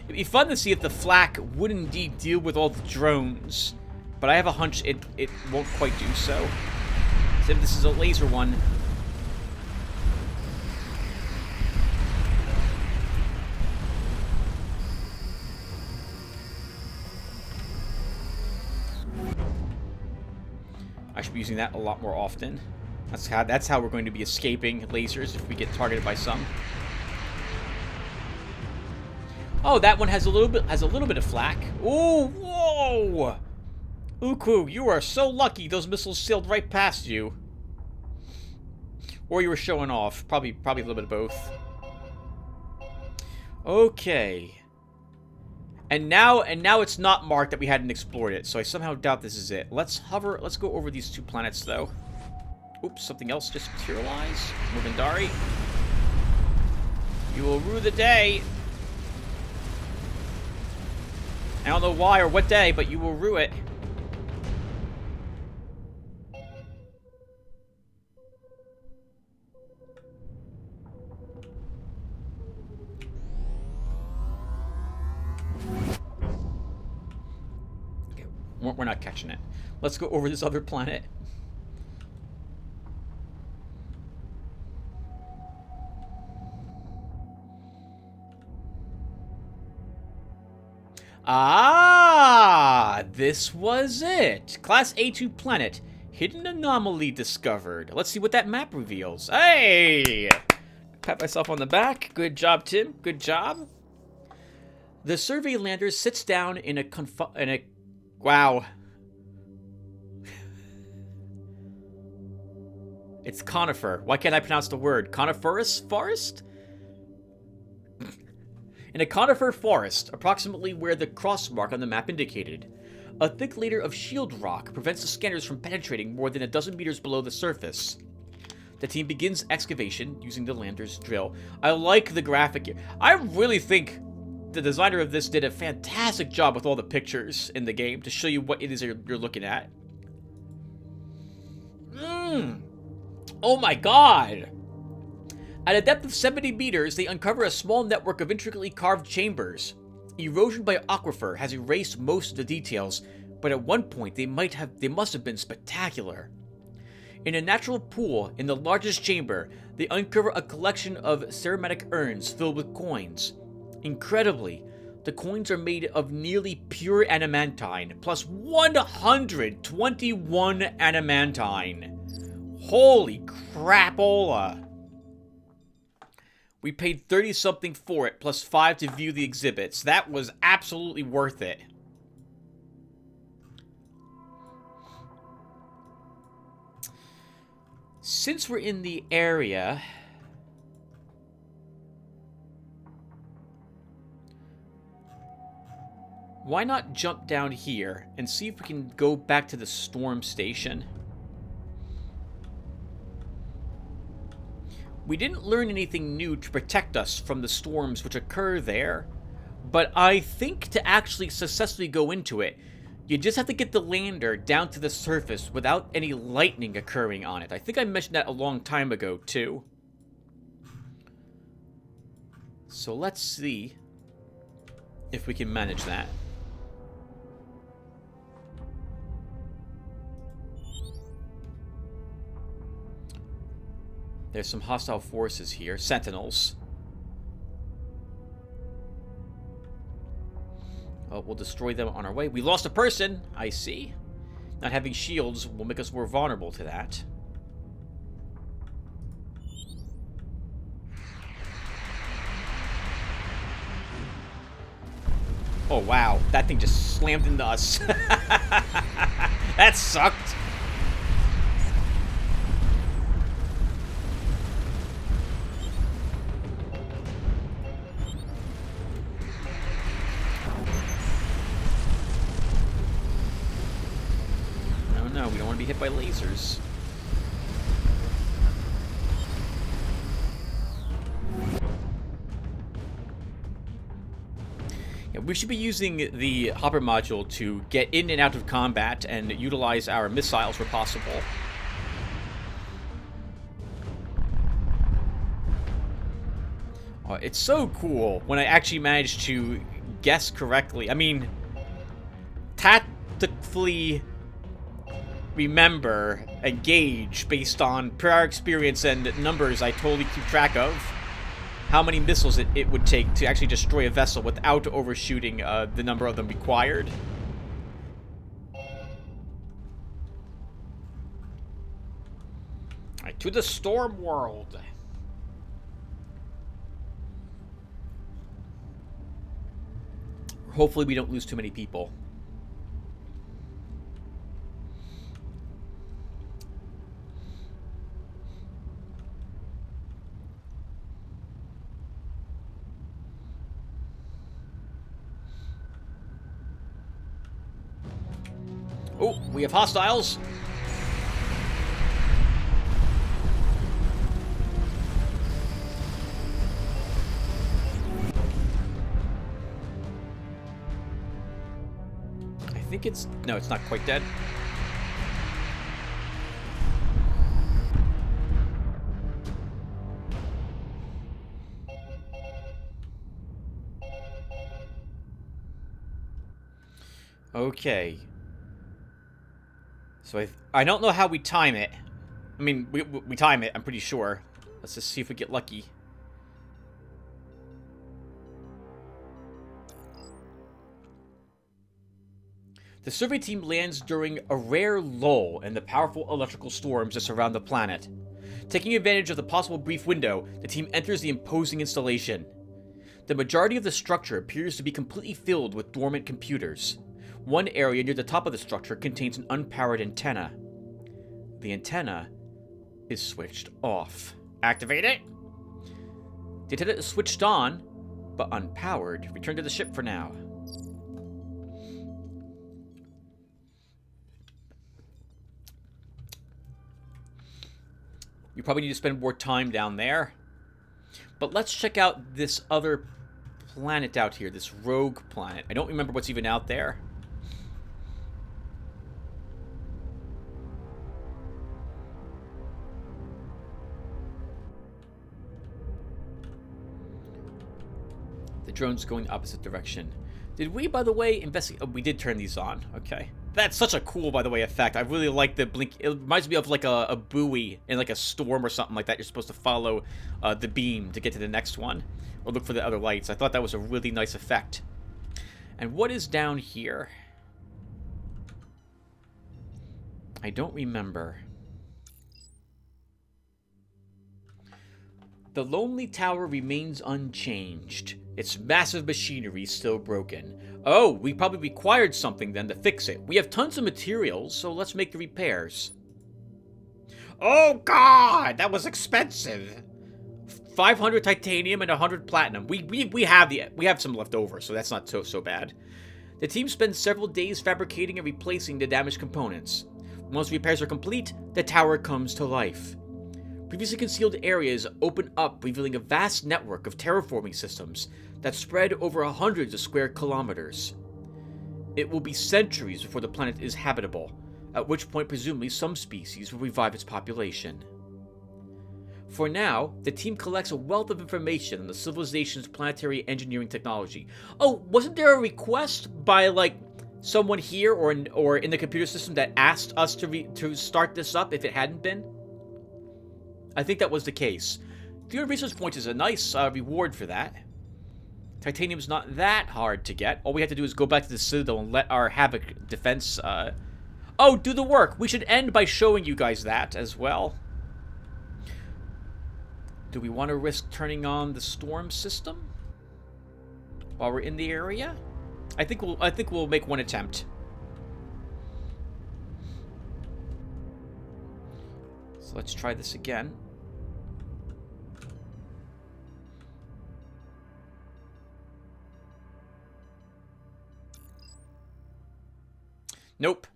It'd be fun to see if the flak would indeed deal with all the drones, but I have a hunch it won't quite do so. If this is a laser one. I should be using that a lot more often. That's how we're going to be escaping lasers if we get targeted by some. Oh, that one has a little bit of flak. Oh, whoa! Uku, you are so lucky those missiles sailed right past you. Or you were showing off. Probably a little bit of both. Okay. And now it's not marked that we hadn't explored it, so I somehow doubt this is it. Let's hover. Let's go over these 2 planets, though. Oops, something else just materialized. Movendari. You will rue the day. I don't know why or what day, but you will rue it. Okay, we're not catching it. Let's go over this other planet. Ah, this was it. Class A2 planet. Hidden anomaly discovered. Let's see what that map reveals. Hey! Pat myself on the back. Good job, Tim. Good job. The survey lander sits down in a wow. It's conifer. Why can't I pronounce the word? Coniferous forest? In a conifer forest, approximately where the cross mark on the map indicated. A thick layer of shield rock prevents the scanners from penetrating more than a dozen meters below the surface. The team begins excavation using the lander's drill. I like the graphic here. I really think the designer of this did a fantastic job with all the pictures in the game to show you what it is you're looking at. Oh my god! At a depth of 70 meters, they uncover a small network of intricately carved chambers. Erosion by aquifer has erased most of the details, but at one point they must have been spectacular. In a natural pool in the largest chamber, they uncover a collection of ceramic urns filled with coins. Incredibly, the coins are made of nearly pure adamantine, plus 121 adamantine. Holy crapola! We paid 30-something for it, plus 5 to view the exhibits. That was absolutely worth it. Since we're in the area, why not jump down here and see if we can go back to the storm station? We didn't learn anything new to protect us from the storms which occur there, but I think to actually successfully go into it, you just have to get the lander down to the surface without any lightning occurring on it. I think I mentioned that a long time ago, too. So let's see if we can manage that. There's some hostile forces here. Sentinels. Oh, we'll destroy them on our way. We lost a person, I see. Not having shields will make us more vulnerable to that. Oh, wow. That thing just slammed into us. That sucked. No, we don't want to be hit by lasers. Yeah, we should be using the hopper module to get in and out of combat and utilize our missiles where possible. Oh, it's so cool when I actually manage to guess correctly. I mean, tactically remember and gauge based on prior experience and numbers I totally keep track of how many missiles it would take to actually destroy a vessel without overshooting the number of them required. Alright, to the storm world. Hopefully we don't lose too many people. Oh, we have hostiles. I think it's... No, it's not quite dead. Okay. So I don't know how we time it. I mean, we time it, I'm pretty sure. Let's just see if we get lucky. The survey team lands during a rare lull in the powerful electrical storms that surround the planet. Taking advantage of the possible brief window, the team enters the imposing installation. The majority of the structure appears to be completely filled with dormant computers. One area near the top of the structure contains an unpowered antenna. The antenna is switched off. Activate it. The antenna is switched on, but unpowered. Return to the ship for now. You probably need to spend more time down there. But let's check out this other planet out here, this rogue planet. I don't remember what's even out there. The drone's going the opposite direction. Did we, by the way, investigate? Oh, we did turn these on. Okay. That's such a cool, by the way, effect. I really like the blink. It reminds me of like a buoy in like a storm or something like that. You're supposed to follow the beam to get to the next one. Or look for the other lights. I thought that was a really nice effect. And what is down here? I don't remember. The Lonely Tower remains unchanged. Its massive machinery still broken. Oh, we probably required something then to fix it. We have tons of materials, so let's make the repairs. Oh God, that was expensive. 500 titanium and 100 platinum. We have some left over, so that's not so bad. The team spends several days fabricating and replacing the damaged components. Once repairs are complete, the tower comes to life. Previously concealed areas open up, revealing a vast network of terraforming systems that spread over hundreds of square kilometers. It will be centuries before the planet is habitable, at which point presumably some species will revive its population. For now, the team collects a wealth of information on the civilization's planetary engineering technology. Oh, wasn't there a request by, like, someone here or in the computer system that asked us to start this up if it hadn't been? I think that was the case. 300 research points is a nice reward for that. Titanium's not that hard to get. All we have to do is go back to the Citadel and let our Havoc defense... Oh, do the work! We should end by showing you guys that as well. Do we want to risk turning on the storm system while we're in the area? I think we'll make one attempt. So let's try this again. Nope.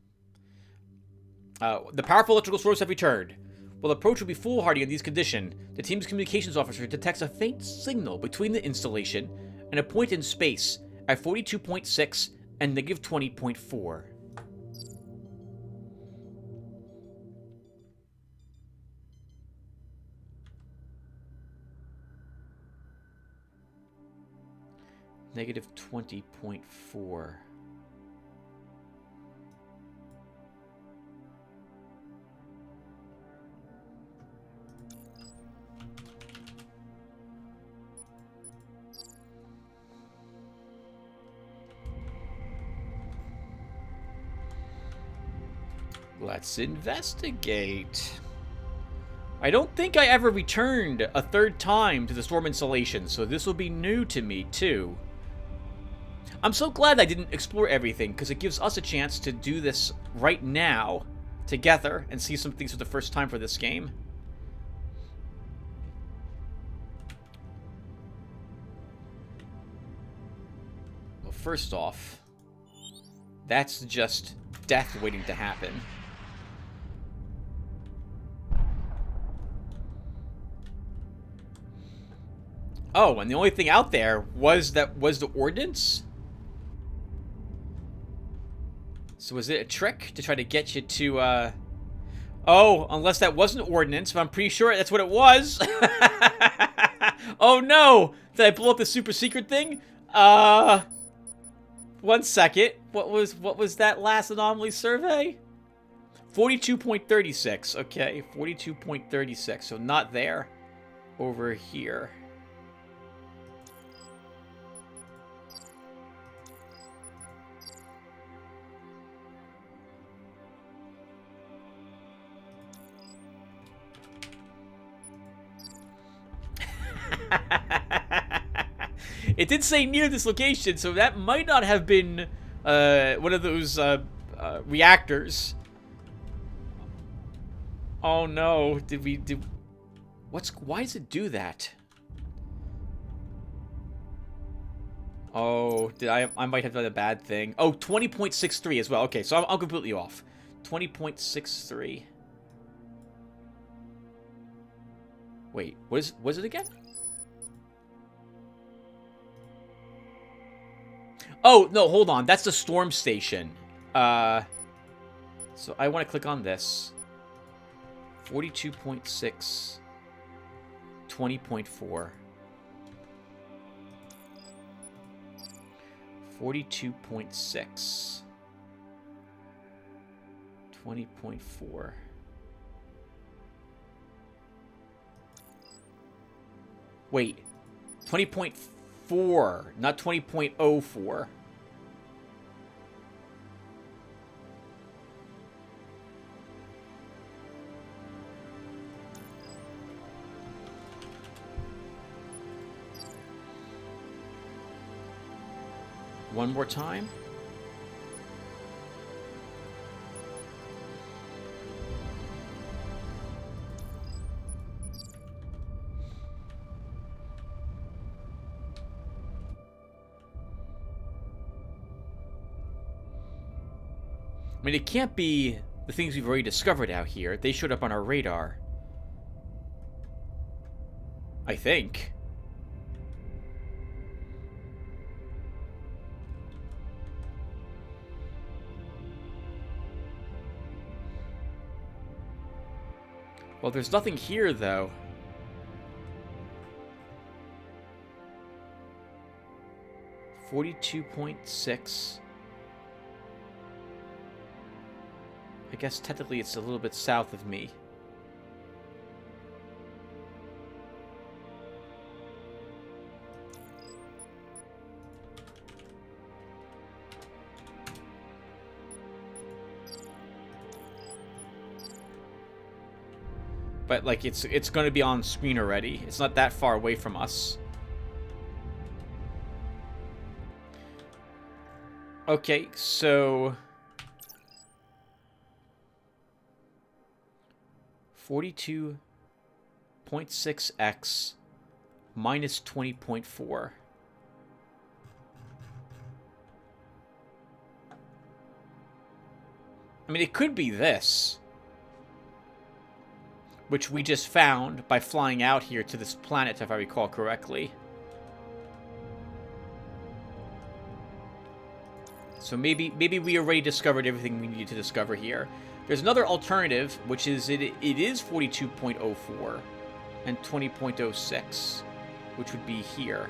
The powerful electrical source have returned. While the approach will be foolhardy in these conditions, the team's communications officer detects a faint signal between the installation and a point in space at 42.6 and negative 20.4. Negative 20.4. Let's investigate. I don't think I ever returned a third time to the storm installation, so this will be new to me, too. I'm so glad I didn't explore everything, because it gives us a chance to do this right now, together, and see some things for the first time for this game. Well, first off, that's just death waiting to happen. Oh, and the only thing out there was the ordnance? So was it a trick to try to get you to, Oh, unless that wasn't ordnance, but I'm pretty sure that's what it was. Oh no! Did I blow up the super secret thing? 1 second. What was that last anomaly survey? 42.36. Okay, 42.36. So not there. Over here. It did say near this location, so that might not have been one of those reactors. Oh no! Why does it do that? Oh, I might have done a bad thing. Oh, 20.63 as well. Okay, so I'm completely off. 20.63. Wait, was it again? Oh, no, hold on. That's the storm station. So I want to click on this. 42.6. 20.4. 42.6. 20.4. Wait. 20.4, not 20.04. One more time. I mean, it can't be the things we've already discovered out here. They showed up on our radar. I think. Well, there's nothing here, though. .6. I guess technically it's a little bit south of me. But like it's going to be on screen already. It's not that far away from us. Okay, so 42.6x minus 20.4. I mean, it could be this, which we just found by flying out here to this planet, if I recall correctly. So maybe we already discovered everything we needed to discover here. There's another alternative, which is it is 42.04 and 20.06, which would be here.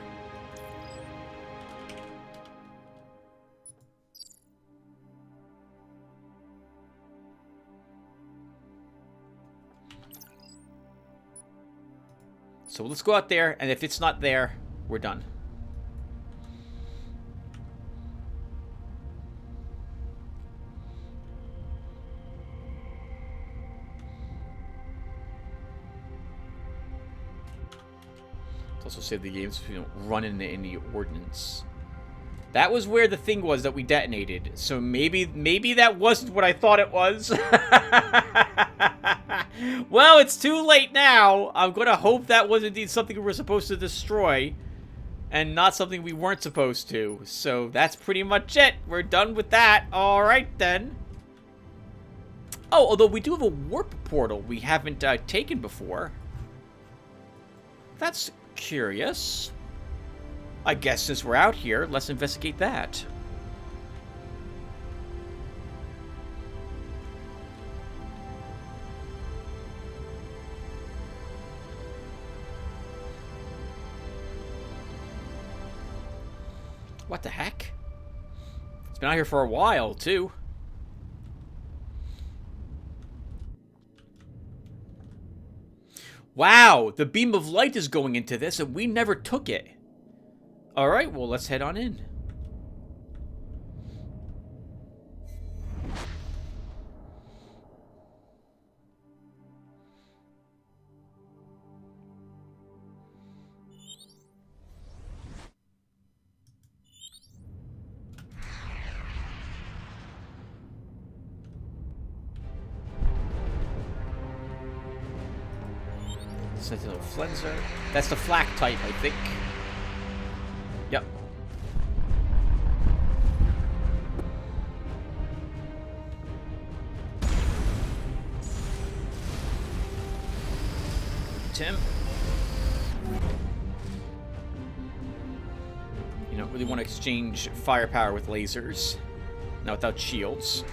So let's go out there, and if it's not there, we're done. Let's also save the game so we don't run into any ordnance. That was where the thing was that we detonated. So maybe that wasn't what I thought it was. Well, it's too late now. I'm gonna hope that was indeed something we were supposed to destroy, and not something we weren't supposed to. So that's pretty much it. We're done with that. All right then. Oh, although we do have a warp portal we haven't taken before. That's curious. I guess since we're out here, let's investigate that. What the heck? It's been out here for a while, too. Wow, the beam of light is going into this, and we never took it. Alright, well, let's head on in. Sentinel Flenser. That's the flak type, I think. Yep. Tim. You don't really want to exchange firepower with lasers. Not without shields.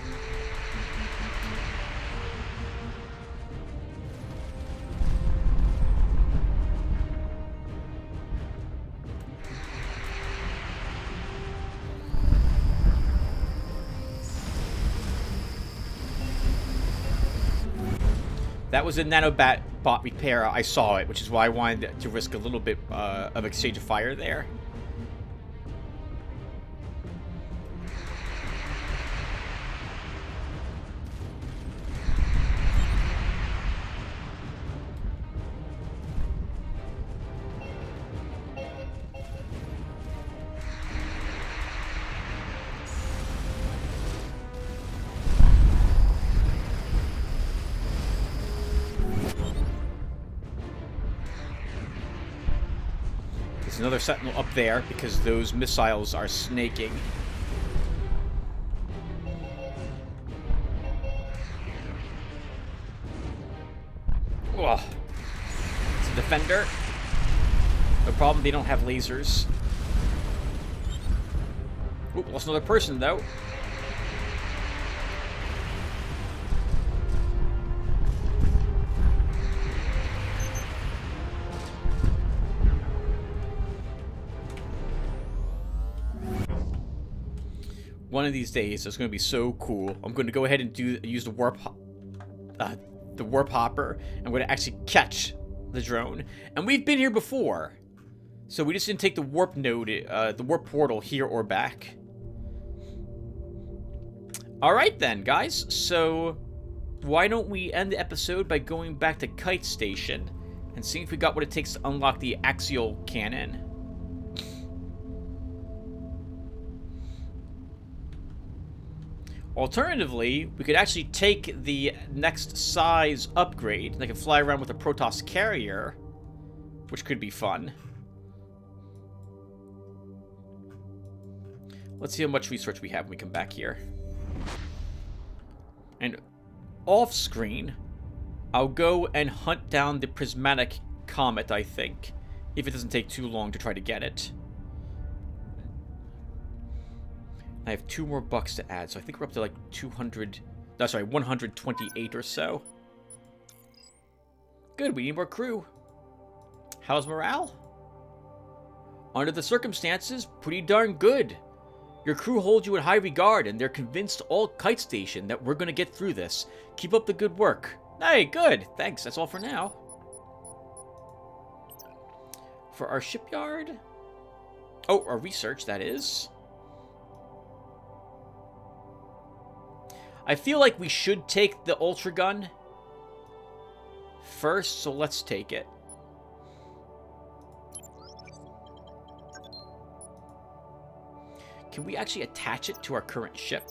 That was a nanobot repair. I saw it, which is why I wanted to risk a little bit of exchange of fire there. There's another sentinel up there because those missiles are snaking. Ugh. It's a defender. No problem, they don't have lasers. Oop, lost another person though. One of these days, it's going to be so cool. I'm going to go ahead and use the warp hopper. I'm going to actually catch the drone. And we've been here before, so we just didn't take the warp node, the warp portal here or back. All right then, guys. So why don't we end the episode by going back to Kite Station and seeing if we got what it takes to unlock the axial cannon. Alternatively, we could actually take the next size upgrade, and I can fly around with a Protoss carrier, which could be fun. Let's see how much research we have when we come back here. And off-screen, I'll go and hunt down the prismatic comet, I think, if it doesn't take too long to try to get it. I have 2 more bucks to add, so I think we're up to like 200... No, sorry, 128 or so. Good, we need more crew. How's morale? Under the circumstances, pretty darn good. Your crew holds you in high regard, and they're convinced all Kite Station that we're going to get through this. Keep up the good work. Hey, good. Thanks, that's all for now. For our shipyard? Oh, our research, that is. I feel like we should take the Ultra Gun first, so let's take it. Can we actually attach it to our current ship?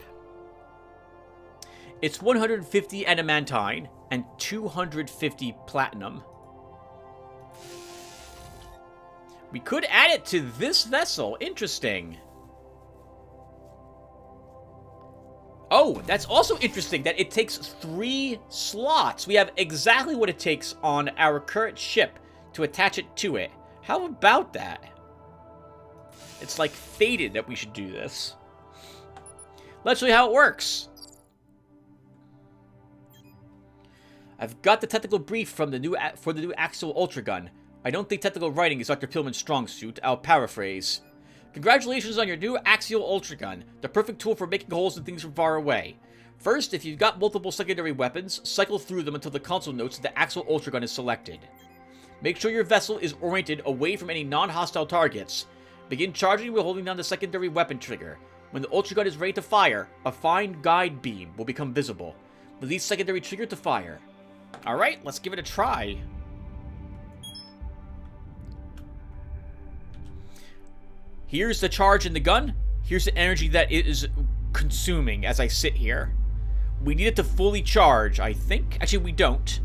It's 150 adamantine and 250 platinum. We could add it to this vessel. Interesting. Oh, that's also interesting that it takes 3 slots. We have exactly what it takes on our current ship to attach it to it. How about that? It's like fated that we should do this. Let's show you how it works. I've got the technical brief from the new axial ultra gun. I don't think technical writing is Dr. Pillman's strong suit. I'll paraphrase. Congratulations on your new axial ultra gun, the perfect tool for making holes in things from far away. First, if you've got multiple secondary weapons, cycle through them until the console notes that the axial ultra gun is selected. Make sure your vessel is oriented away from any non-hostile targets. Begin charging while holding down the secondary weapon trigger. When the ultra gun is ready to fire, a fine guide beam will become visible. Release secondary trigger to fire. Alright, let's give it a try. Here's the charge in the gun. Here's the energy that it is consuming as I sit here. We need it to fully charge, I think. Actually, we don't.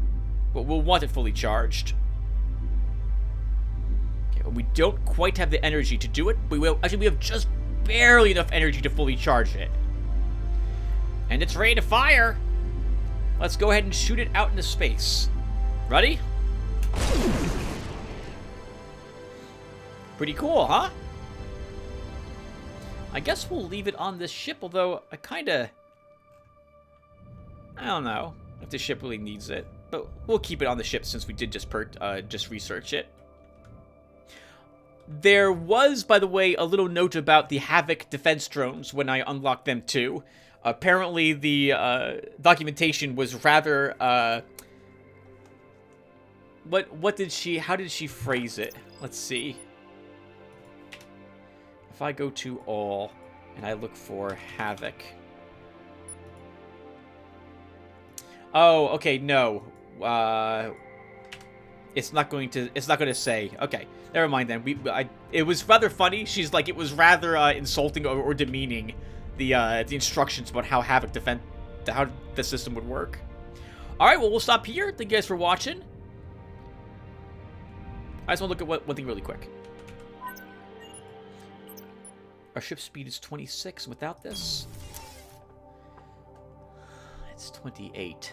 But we'll want it fully charged. Okay, we don't quite have the energy to do it. But we have just barely enough energy to fully charge it. And it's ready to fire. Let's go ahead and shoot it out into space. Ready? Pretty cool, huh? I guess we'll leave it on this ship, although I don't know if the ship really needs it. But we'll keep it on the ship since we did just research it. There was, by the way, a little note about the Havoc defense drones when I unlocked them too. Apparently the documentation was rather, how did she phrase it? Let's see. If I go to all and I look for Havoc. Oh, okay, no. It's not going to say. Okay, never mind then. It was rather funny. She's like, it was rather insulting or demeaning, the instructions about how Havoc how the system would work. All right, well, we'll stop here. Thank you guys for watching. I just want to look at one thing really quick. Our ship speed is 26. Without this, it's 28.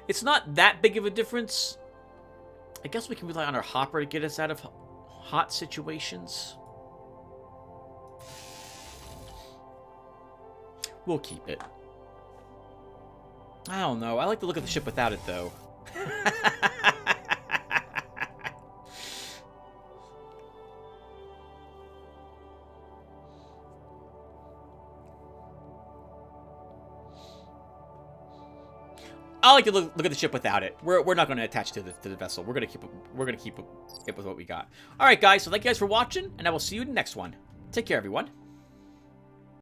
It's not that big of a difference. I guess we can rely on our hopper to get us out of hot situations. We'll keep it. I don't know. I like to look at the ship without it, though. I like to look at the ship without it. We're not going to attach to the vessel. We're gonna keep it with what we got. All right, guys. So thank you guys for watching, and I will see you in the next one. Take care, everyone.